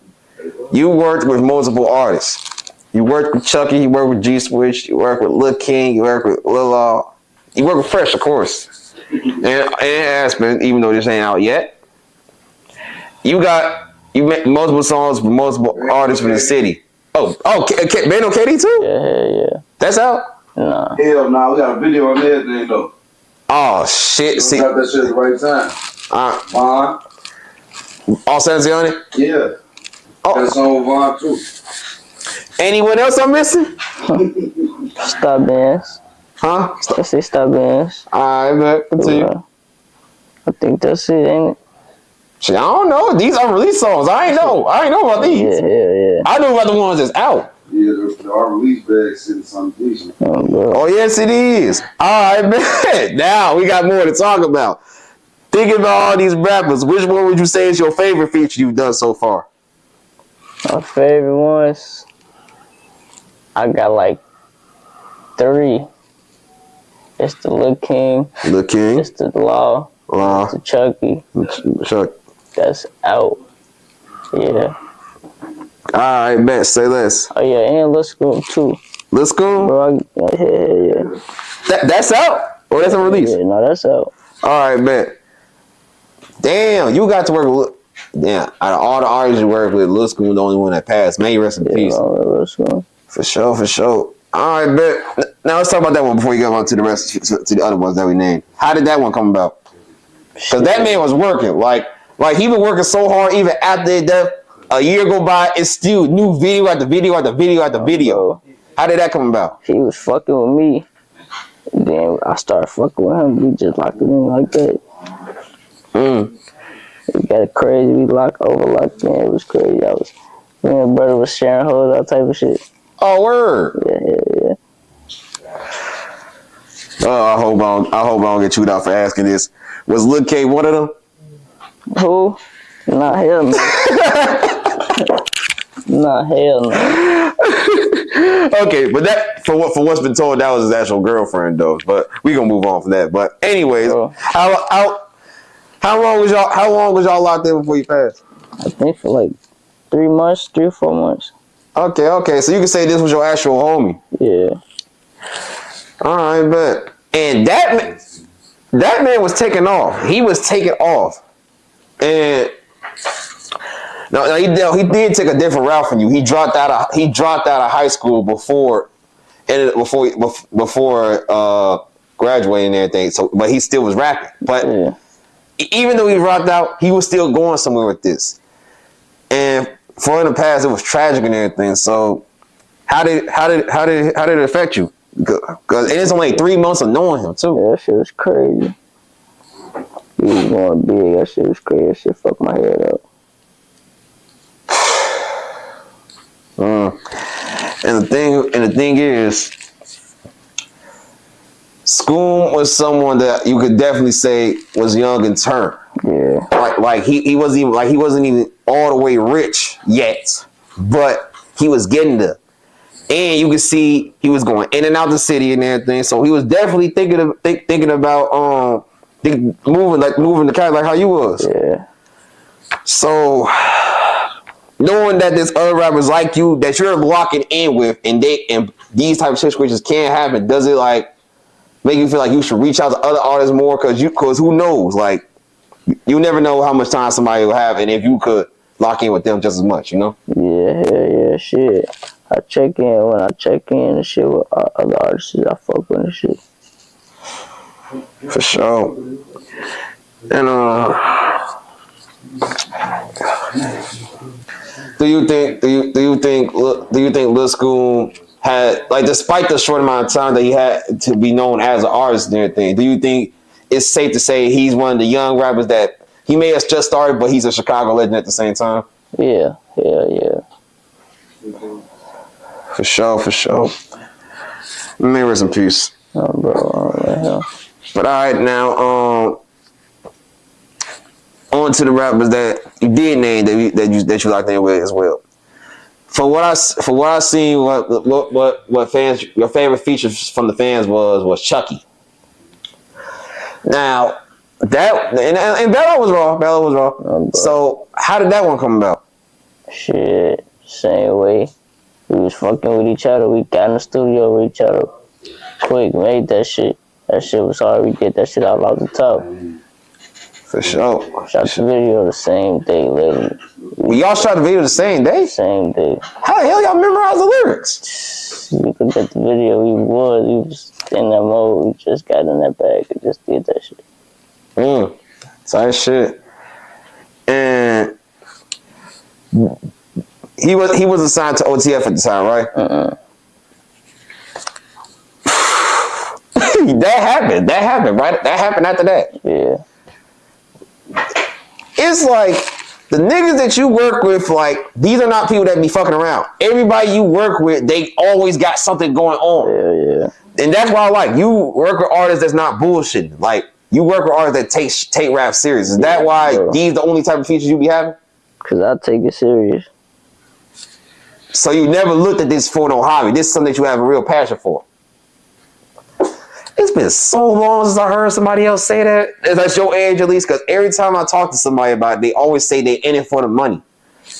you worked with multiple artists. You worked with Chuckyy, you worked with G Switch, you worked with Lil King, you worked with Lil you worked with Fresh, of course, and Aspen, even though this ain't out yet. You made multiple songs with multiple artists from the city. Oh, Band on KD too? Yeah. That's out? Nah. Hell nah, we got a video on everything though. Oh shit! We got that shit at the right time. Vaughn. All sense on it? Yeah. Oh. That song with Vaughn too. Anyone else I'm missing? Stop Bandz. Huh? I say Stop Bandz. Alright, man. Continue. I think that's it, ain't it? Shit, I don't know. These unreleased songs. I ain't know about these. Yeah. I know about the ones that's out. Yeah, the unreleased bag sitting some decent. Oh, yes, it is. Alright, man. Now we got more to talk about. Thinking about all these rappers, which one would you say is your favorite feature you've done so far? My favorite ones, I got like 3. It's the Lil King. Lil King. It's the Law. It's the Chuckyy. Chuck. That's out. Yeah. Alright, bet. Say less. Oh yeah, and Lil Scoom too. Lil Scoom? Bro, yeah. That's out? Or that's a release? Yeah, no, that's out. Alright, bet. Damn, you got to work with out of all the artists you work with, Lil Scoom the only one that passed. May you rest in peace. Lil Scoom. For sure. Alright, bet. Now let's talk about that one before we go on to the rest to the other ones that we named. How did that one come about? Because that man was working. Like he been working so hard even after his death. A year go by, it's still new video after video after video after video. How did that come about? He was fucking with me. Then I started fucking with him. We just locked it in like that. We got it crazy. We locked in. It was crazy. Me and brother was sharing hoes, that type of shit. Oh, word. Yeah. Oh, I hope I don't get chewed out for asking this. Was Lil K one of them? Who? Nah, hell no. Nah, hell no. Okay, but that for what's been told, that was his actual girlfriend though. But we gonna move on from that. But anyways, how long was y'all locked in before you passed? I think for like 3 months, 3 or 4 months. Okay. So you can say this was your actual homie. Yeah. All right, bet. And that man was taking off. He was taking off. And no, he did take a different route from you. He dropped out of high school before graduating and everything. So, but he still was rapping. But even though he dropped out, he was still going somewhere with this. And for in the past, it was tragic and everything. So, how did it affect you? Because it's only 3 months of knowing him too. Yeah, that shit was crazy. He was going big. That shit was crazy. That shit fucked my head up. And the thing is, Scoom was someone that you could definitely say was young in turn. Yeah. Like he wasn't even all the way rich yet, but he was getting there. And you could see he was going in and out the city and everything. So he was definitely thinking about moving the cat like how you was. Yeah. So knowing that there's other rappers like you that you're locking in with and these type of situations can't happen, does it like make you feel like you should reach out to other artists more? Cause who knows? Like you never know how much time somebody will have and if you could lock in with them just as much, you know? Yeah, shit. I check in and shit with other artists I fuck with and shit. For sure. And do you think Lil Scoom had, like, despite the short amount of time that he had to be known as an artist and everything, do you think it's safe to say he's one of the young rappers that he may have just started, but he's a Chicago legend at the same time? Yeah. For sure. May rest in peace. Oh, bro, what the hell? But all right, now on to the rappers that you did name that you locked in with as well. For what I seen, what fans, your favorite features from the fans was Chuckyy. Now that and Bello was raw. Oh, So how did that one come about? Shit, same way. We was fucking with each other. We got in the studio with each other. Quick, made that shit. That shit was hard. We did that shit out the top. For sure. Shot the video the same day, literally. Y'all shot the video the same day? Same day. How the hell y'all memorize the lyrics? You could get the video. We was in that mode. We just got in that bag and just did that shit. Same shit. And he was assigned to OTF at the time, right? That happened, right? That happened after that. Yeah. It's like the niggas that you work with, like, these are not people that be fucking around. Everybody you work with, they always got something going on. Yeah. And that's why I like you work with artists that's not bullshitting. Like, you work with artists that take rap serious. Is that why these the only type of features you be having? Cause I take it serious. So you never looked at this for no hobby. This is something that you have a real passion for. It's been so long since I heard somebody else say that. That's your age at least, because every time I talk to somebody about it, they always say they in it for the money.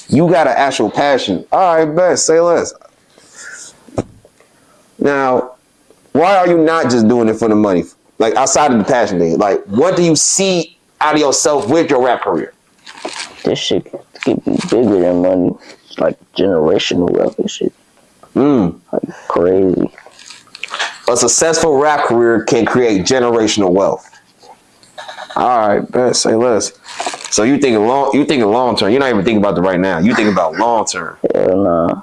You got an actual passion. All right, bet. Say less. Now, why are you not just doing it for the money? Like, outside of the passion thing, like, what do you see out of yourself with your rap career? This shit could be bigger than money. It's like generational wealth and shit. Like crazy. A successful rap career can create generational wealth. All right, bet. Say less. So you thinking long term. You're not even thinking about the right now. You thinking about long term. Hell nah.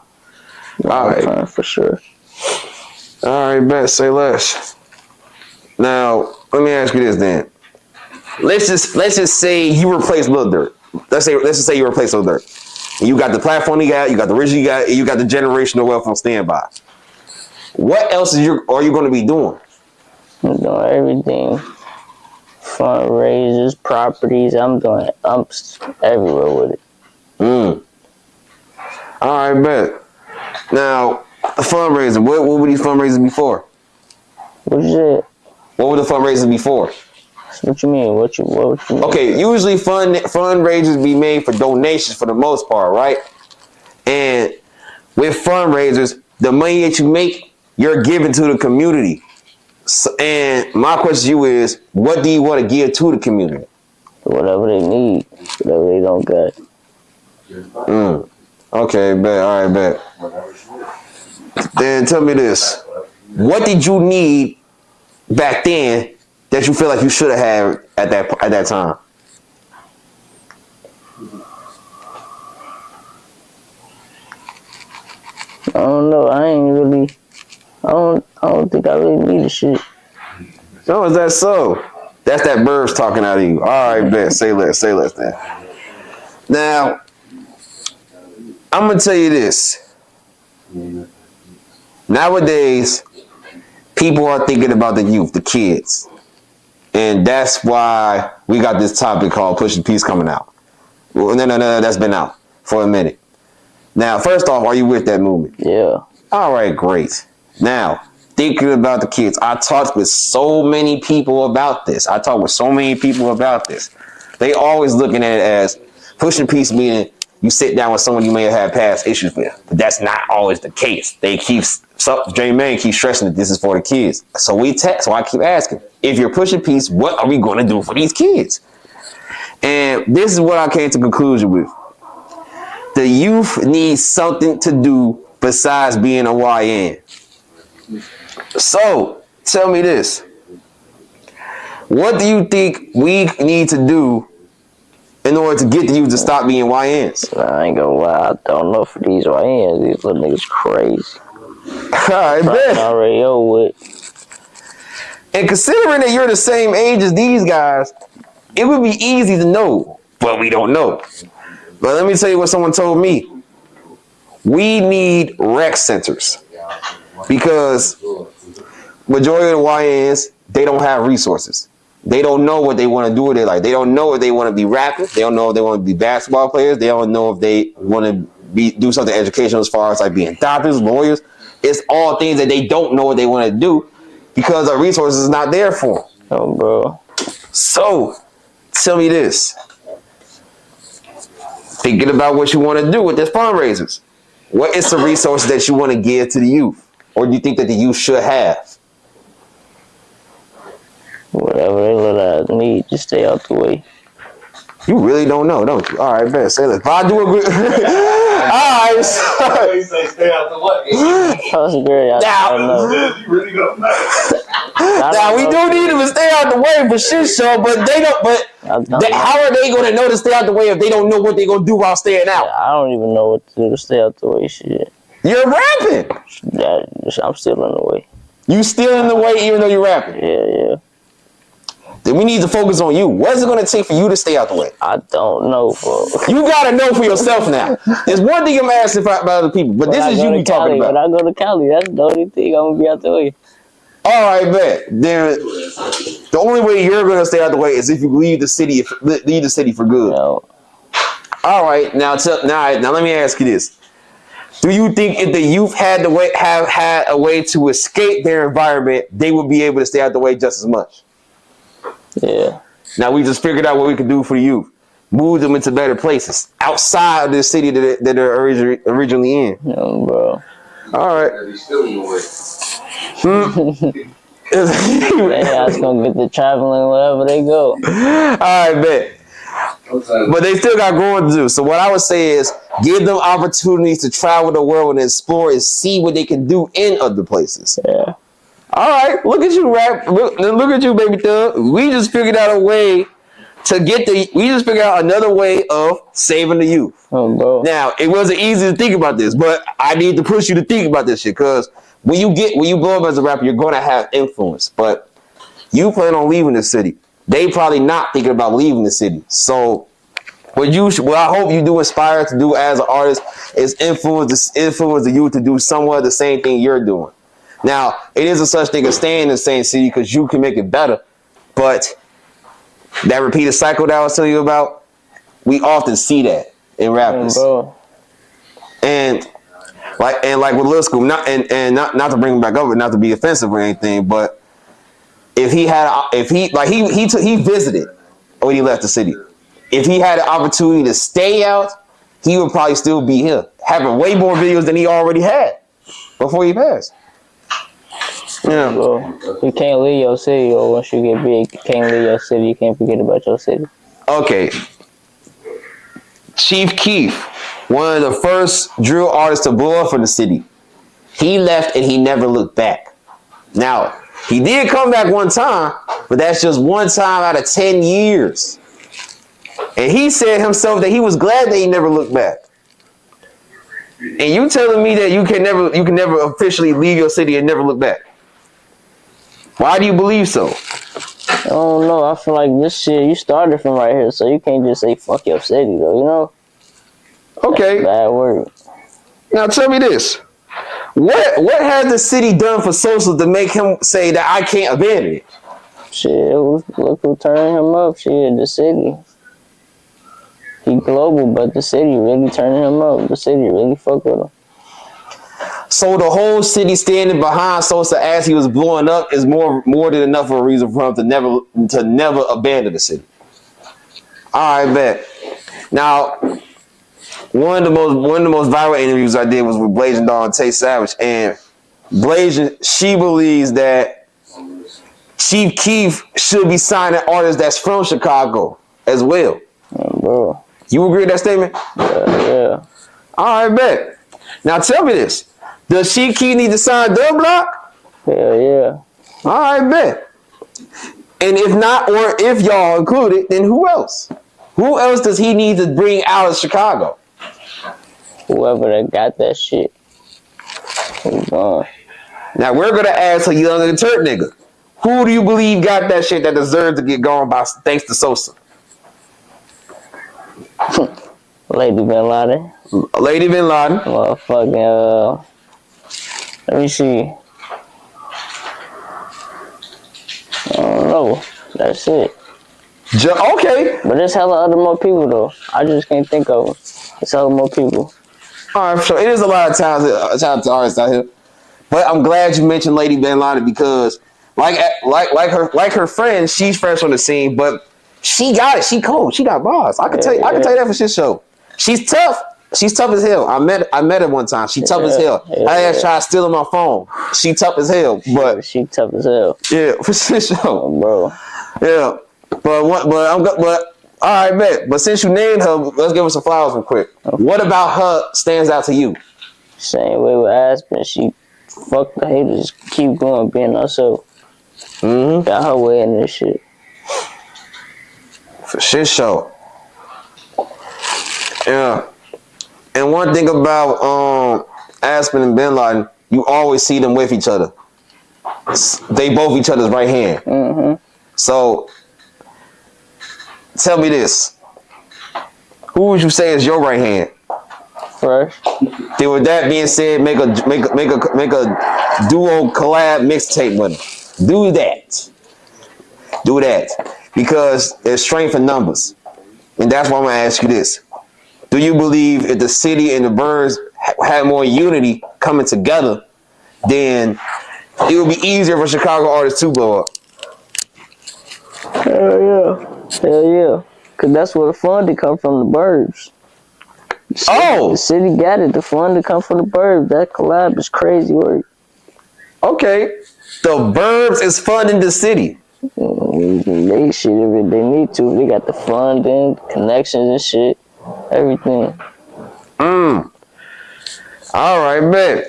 All right, for sure. All right, bet. Say less. Now, let me ask you this then. Let's just say you replace Lil Durk. Let's just say you replace Lil Durk. And you got the platform he got, you got the riches you got, and you got the generational wealth on standby. What else are you going to be doing? I'm doing everything. Fundraisers, properties. I'm everywhere with it. All right, bet. Now, the fundraising. What were these fundraisers before? What is it? What were the fundraisers before? What you mean? What you mean? Okay, usually fundraisers be made for donations for the most part, right? And with fundraisers, the money that you make, you're giving to the community. So, and my question to you is, what do you want to give to the community? Whatever they need, whatever they don't got. Okay, bet. All right, bet. Then tell me this. What did you need back then that you feel like you should have had at that time? I don't know. I don't think I really need the shit. No, is that so? That's that Burbs talking out of you. All right, bet. Say less then. Now, I'm gonna tell you this. Nowadays, people are thinking about the youth, the kids. And that's why we got this topic called Pushing Peace coming out. Well, no, that's been out for a minute. Now, first off, are you with that movement? Yeah. All right, great. Now, thinking about the kids, I talked with so many people about this. They always looking at it as pushing peace, meaning you sit down with someone you may have had past issues with. But that's not always the case. J-Man keeps stressing that this is for the kids. So I keep asking, if you're pushing peace, what are we going to do for these kids? And this is what I came to conclusion with. The youth needs something to do besides being a YN. So, tell me this. What do you think we need to do in order to get the youth to stop being YNs? I ain't gonna lie. I don't know for these YNs. These little niggas crazy. I bet. Already over with. And considering that you're the same age as these guys, it would be easy to know, but we don't know. But let me tell you what someone told me. We need rec centers because majority of the YNs, they don't have resources. They don't know what they want to do with it. Like, they don't know if they want to be rappers. They don't know if they want to be basketball players. They don't know if they want to do something educational as far as like being doctors, lawyers. It's all things that they don't know what they want to do because the resources is not there for them. Oh, bro. So, tell me this. Thinking about what you want to do with this fundraisers. What is the resources that you want to give to the youth? Or do you think that the youth should have? Whatever they little ass need, just stay out the way. You really don't know, don't you? All right, bet. Say this. If I do agree. All right. So, You say stay out the way. That's great. I don't know. You really don't know. now we do need them to stay out the way for shit show, but they don't. But how are they going to know to stay out the way if they don't know what they're going to do while staying out? I don't even know what to do to stay out the way. Shit. You're rapping. I'm still in the way. You still in the way even though you're rapping. Yeah. Then we need to focus on you. What is it going to take for you to stay out the way? I don't know, bro. You got to know for yourself now. There's one thing I'm asking about other people, but this is you we talking about. When I go to Cali, that's the only thing I'm going to be out the way. All right, bet. Then the only way you're going to stay out the way is if you leave the city for good. No. All right, now let me ask you this. Do you think if the youth have had a way to escape their environment, they would be able to stay out the way just as much? Yeah. Now we just figured out what we could do for the youth. Move them into better places outside of the city that they're originally in. No, bro. All right. He's still in the way. They just gonna get to traveling wherever they go. All right, bet. But they still got growing to do. So what I would say is give them opportunities to travel the world and explore and see what they can do in other places. Yeah. All right, look at you, rap. Look at you, baby thug. We just figured out a way to we just figured out another way of saving the youth. Oh, bro. Now, it wasn't easy to think about this, but I need to push you to think about this shit because when you blow up as a rapper, you're going to have influence. But you plan on leaving the city. They probably not thinking about leaving the city. So what I hope you do inspire to do as an artist is influence the youth to do somewhat the same thing you're doing. Now, it isn't such thing as staying in the same city because you can make it better. But that repeated cycle that I was telling you about, we often see that in rappers. Bro. And like with Lil Scoom, not to bring him back up, not to be offensive or anything, but if he visited when he left the city. If he had an opportunity to stay out, he would probably still be here, having way more videos than he already had before he passed. Yeah. Bro, you can't leave your city, or once you get big, you can't leave your city. You can't forget about your city. Okay. Chief Keef, one of the first drill artists to blow up in the city. He left and he never looked back. Now, he did come back one time, but that's just one time out of 10 years. And he said himself that he was glad that he never looked back. And you telling me that you can never officially leave your city and never look back? Why do you believe so? I don't know. I feel like this shit, you started from right here, so you can't just say fuck your city, though, you know? Okay. That's bad word. Now tell me this. What has the city done for Sosa to make him say that I can't abandon it? Shit, look who turning him up. Shit, the city. He global, but the city really turning him up. The city really fuck with him. So the whole city standing behind Sosa as he was blowing up is more than enough of a reason for him to never abandon the city. All right, bet. Now, one of the most viral interviews I did was with Blazing Dawn and Tay Savage, and Blazing, she believes that Chief Keef should be signing artists that's from Chicago as well. Bro. You agree with that statement? Yeah. All right, bet. Now tell me this. Does Chief Keef need to sign Dub Block? Hell yeah. All right, bet. And if not, or if y'all included, then who else? Who else does he need to bring out of Chicago? Whoever that got that shit. Who's on? Now we're gonna ask a young and Turk nigga. Who do you believe got that shit that deserves to get gone by thanks to Sosa? Lady Binladen. Lady Binladen. Motherfucking, let me see. know. That's it. Okay. But there's hella other more people though. I just can't think of them. There's hella more people. All right, so it is a lot of talented artists out here. But I'm glad you mentioned Lady Binladen because, like her friend, she's fresh on the scene, but she got it. She cold. She got bars. I can tell you that for shit show. She's tough. She's tough as hell. I met her one time. She tough as hell. I had tried stealing my phone. She tough as hell. But she tough as hell. Yeah, for shit show, bro. Yeah, but all right, bet. But since you named her, let's give her some flowers real quick. Okay. What about her stands out to you? Same way with Aspen. She fuck the haters. Keep going, being herself. Got her way in this shit. For shit show. Yeah. And one thing about Aspen and Binladen, you always see them with each other. They both each other's right hand. So, tell me this. Who would you say is your right hand? Fresh. Then with that being said, make a duo collab mixtape with them. Do that. Do that. Because there's strength in numbers. And that's why I'm gonna ask you this. Do you believe if the city and the Bandz had more unity coming together, then it would be easier for Chicago artists to blow up? Hell yeah. Hell yeah. Cause that's where the funding come from, the burbs. The city got it. The funding come from the burbs. That collab is crazy work. Okay. The burbs is funding the city. They shit if they need to. They got the funding, connections and shit. Everything. All right, man.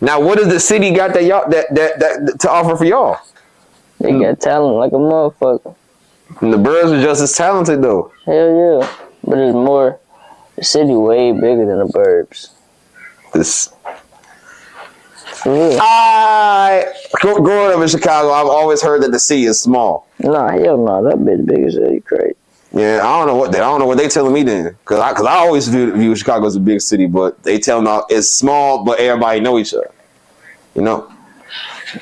Now, what does the city got that y'all that to offer for y'all? They got talent like a motherfucker. And the Bandz are just as talented though. Hell yeah, but it's more. The city way bigger than the burbs. This. For real. Growing up in Chicago, I've always heard that the city is small. Nah, hell no, that bitch big as hell. You crazy. Yeah, I don't know what they telling me then, cause I always view Chicago as a big city, but they tell me it's small, but everybody know each other, you know.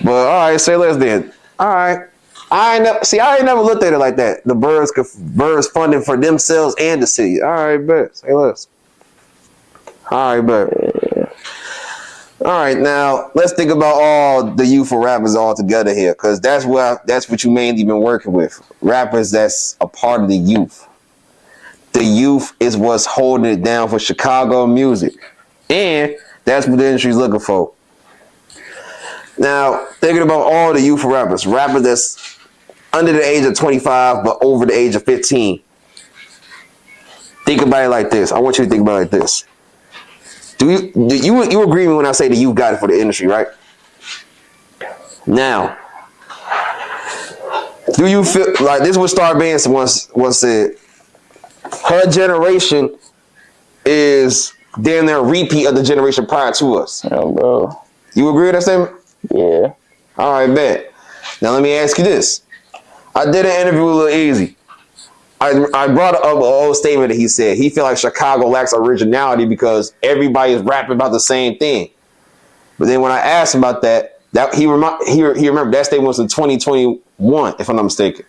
But all right, say less then. All right, I ain't never looked at it like that. The Bandz funding for themselves and the city. All right, bet. Say less. All right, bet. Yeah. All right, now let's think about all the youthful rappers all together here, because that's what you mainly been working with. Rappers that's a part of the youth. The youth is what's holding it down for Chicago music, and that's what the industry's looking for. Now, thinking about all the youthful rappers that's under the age of 25 but over the age of 15. Think about it like this. I want you to think about it like this. Do you agree with me when I say that you got it for the industry, right? Now, do you feel like this is what Star Bandz once said? Her generation is damn near a repeat of the generation prior to us. Yeah, bro. You agree with that statement? Yeah. All right, bet. Now let me ask you this. I did an interview with Lil Easy. I brought up an old statement that he said. He feel like Chicago lacks originality because everybody is rapping about the same thing. But then when I asked him about that he remembered that statement was in 2021, if I'm not mistaken.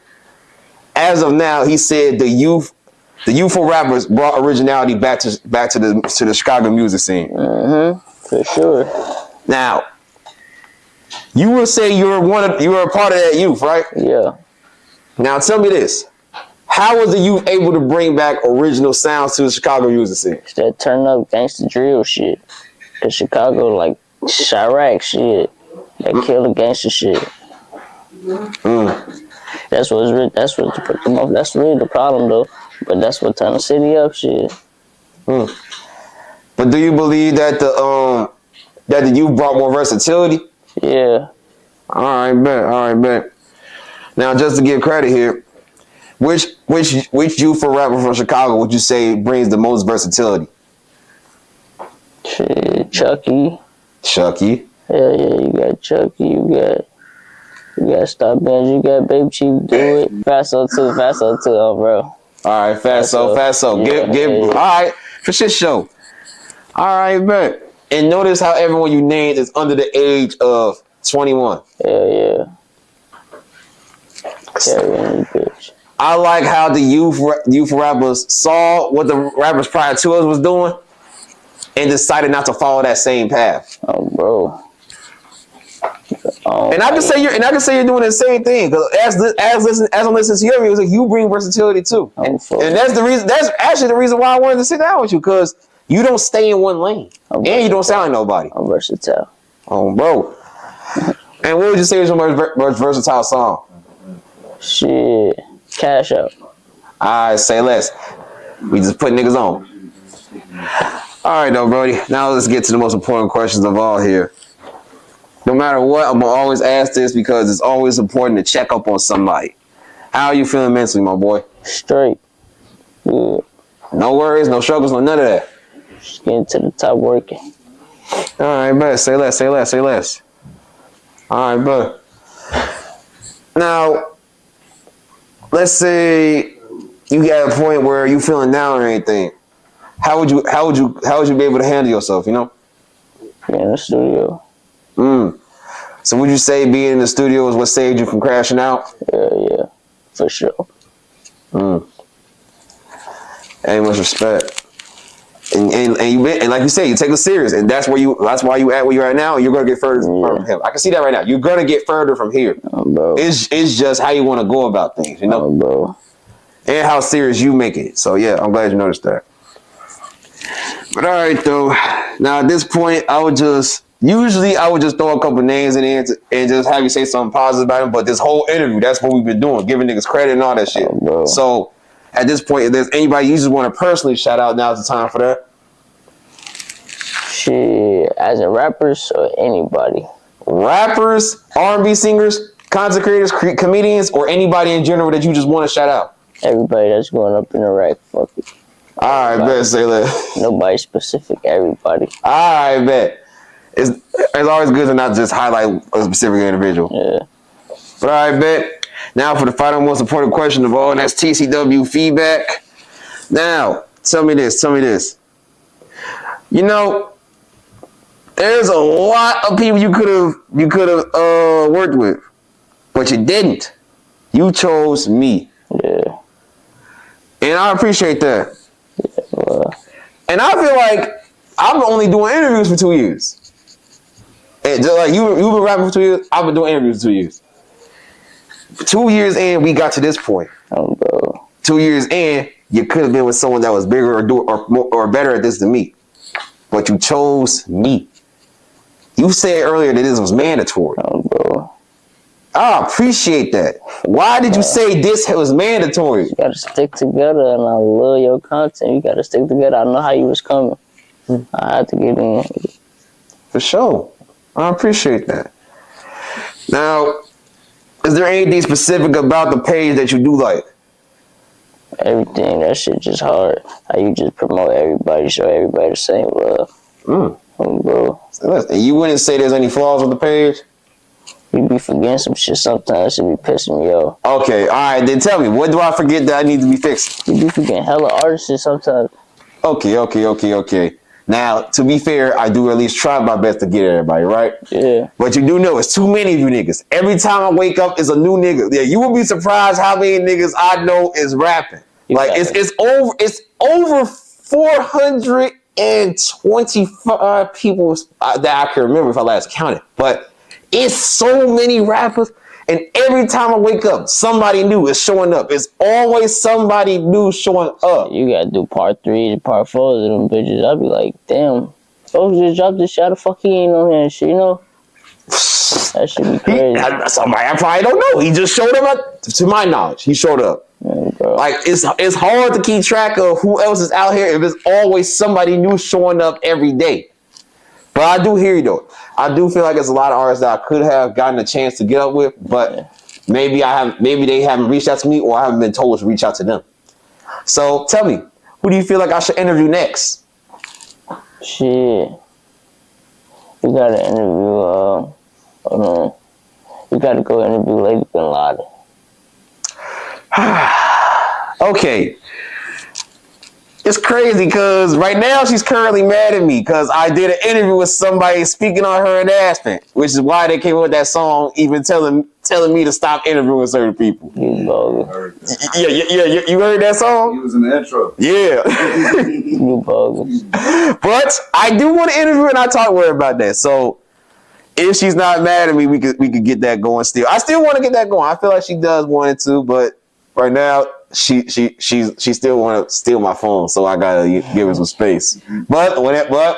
As of now, he said the youthful rappers brought originality back to the Chicago music scene. For sure. Now, you would say you were a part of that youth, right? Yeah. Now tell me this. How was the youth able to bring back original sounds to the Chicago music scene? It's that turn up gangsta drill shit. Cause Chicago like Chirac shit. That killer gangster shit. That's really the problem though. But that's what turned the city up shit. But do you believe that the youth brought more versatility? Yeah. All right, bet. Now, just to give credit here, which youthful rapper from Chicago would you say brings the most versatility? Shit, Chuckyy. Chuckyy. Yeah, you got Chuckyy. You got Stop Bandz. You got Baby Chief. Do it. Fasto too, bro. All right, Fasto. Yeah. All right, for shit show. All right, bet. And notice how everyone you named is under the age of 21. Yeah. Carrying this bitch. I like how the youth rappers saw what the rappers prior to us was doing and decided not to follow that same path. Oh, bro. And I can say you're doing the same thing because as I'm listening to your music, you bring versatility too, and that's the reason. That's actually the reason why I wanted to sit down with you because you don't stay in one lane and you don't sound like nobody. I'm versatile. Oh, bro. And what would you say is your most versatile song? Shit, Cash Out. I say less. We just put niggas on. All right, though, Brody. Now let's get to the most important questions of all here. No matter what, I'm gonna always ask this because it's always important to check up on somebody. How are you feeling mentally, my boy? Straight. Good. No worries, no struggles, no none of that. Just getting to the top working. All right, bet. Say less, say less, say less. All right, bud. Now, let's say you get a point where you feeling down or anything. How would you be able to handle yourself? You know? Be in the studio. So would you say being in the studio is what saved you from crashing out? Yeah, for sure. Ain't much respect. And like you say, you take it serious, and that's why you at where you're at now. And you're gonna get further from him. I can see that right now. You're gonna get further from here. Bro. It's just how you want to go about things, you know, Bro. and how serious you make it. So yeah, I'm glad you noticed that. But all right, though. Now at this point, I would just throw a couple names in there and just have you say something positive about them. But this whole interview, that's what we've been doing, giving niggas credit and all that shit. So at this point, if there's anybody you just want to personally shout out, now's the time for that. Shit, as in rappers or anybody? Rappers, R&B singers, content creators, comedians, or anybody in general that you just want to shout out. Everybody that's going up in the rack, fuck it. All right, bet. Say that. Nobody specific, everybody. All right, bet. It's always good to not just highlight a specific individual. Yeah. But all right, bet. Now for the final most important question of all, and that's TCW feedback. Now, tell me this. You know, there's a lot of people you could have worked with, but you didn't. You chose me. Yeah. And I appreciate that. Yeah, well. And I feel like I'm only doing interviews for 2 years. And just like you've been rapping for 2 years, I've been doing interviews for 2 years. 2 years in, we got to this point. Bro. 2 years in, you could have been with someone that was bigger or better at this than me. But you chose me. You said earlier that this was mandatory. Bro. I appreciate that. Why did you say this was mandatory? You gotta stick together, and I love your content. You gotta stick together. I know how you was coming. I had to get in. For sure. I appreciate that. Now, is there anything specific about the page that you do like? Everything. That shit just hard. How you just promote everybody, show everybody the same love. Bro. And you wouldn't say there's any flaws with the page? You be forgetting some shit sometimes. It be pissing me off. Okay, all right. Then tell me, what do I forget that I need to be fixing? You be forgetting hella artists sometimes. Okay. Now, to be fair, I do at least try my best to get everybody, right? Yeah. But you do know it's too many of you niggas. Every time I wake up, it's a new nigga. Yeah, you will be surprised how many niggas I know is rapping. Like it's over 425 people that I can remember if I last counted. But it's so many rappers, and every time I wake up, somebody new is showing up. It's always somebody new showing up. You gotta do part 3, part 4 of them bitches. I'll be like, damn, folks just dropped this shit. How the fuck he ain't on here and shit, you know? That should be crazy. Somebody I probably don't know. He just showed up. To my knowledge, he showed up. Bro. Like it's hard to keep track of who else is out here if it's always somebody new showing up every day. But I do hear you though. I do feel like there's a lot of artists that I could have gotten a chance to get up with, but maybe they haven't reached out to me, or I haven't been told to reach out to them. So tell me, who do you feel like I should interview next? Shit. You gotta interview you gotta go interview Lady Binladen. Okay. It's crazy because right now she's currently mad at me because I did an interview with somebody speaking on her in Aspen, which is why they came up with that song, even telling telling me to stop interviewing certain people. You bogus. Yeah, you heard that He song? was in the intro. Yeah. You bogus. But I do want to interview her and I talk with her about that. So if she's not mad at me, we could get that going still. I still want to get that going. I feel like she does want it to, but right now she still want to steal my phone, so I gotta give her some space. But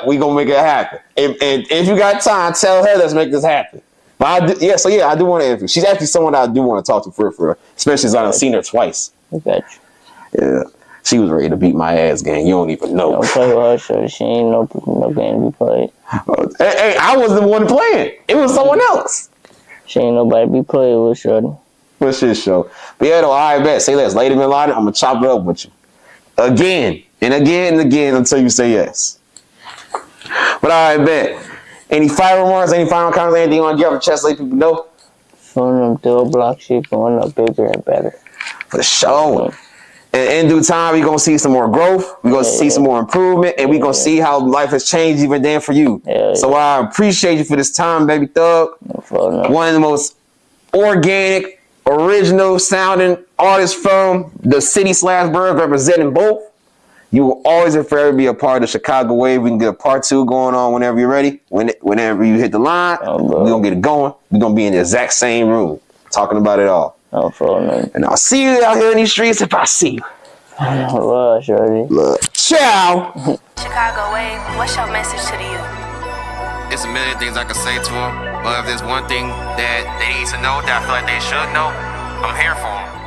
we gonna make it happen. And if you got time, tell her let's make this happen. But I do want to interview. She's actually someone that I do want to talk to for real, especially as I've seen her twice. I got you. Yeah, she was ready to beat my ass, gang. You don't even know. Don't play with her, so she ain't no game to be played. Hey, I wasn't the one playing. It was someone else. She ain't nobody to be played with, shorty. What's this show? But yeah, though, I bet. Say less. Lady Binladen, I'm going to chop it up with you. Again, and again, and again until you say yes. But I bet. Any final remarks, any final comments, anything you want to get off your chest, let people know? From them throw block shit going up bigger and better. For sure. And in due time, we're going to see some more growth. We're going to see some more improvement. And we're going to see how life has changed even then for you. So I appreciate you for this time, baby thug. One of the most organic, original sounding artists from the city/burg, representing both. You will always and forever be a part of the Chicago wave. We can get a part 2 going on whenever you're ready. Whenever you hit the line, we're going to get it going. We're going to be in the exact same room talking about it all. And I'll see you out here in these streets if I see you. Love, shorty. Look. Ciao. Chicago wave, what's your message to the youth? It's a million things I can say to them, but if there's one thing that they need to know that I feel like they should know, I'm here for them.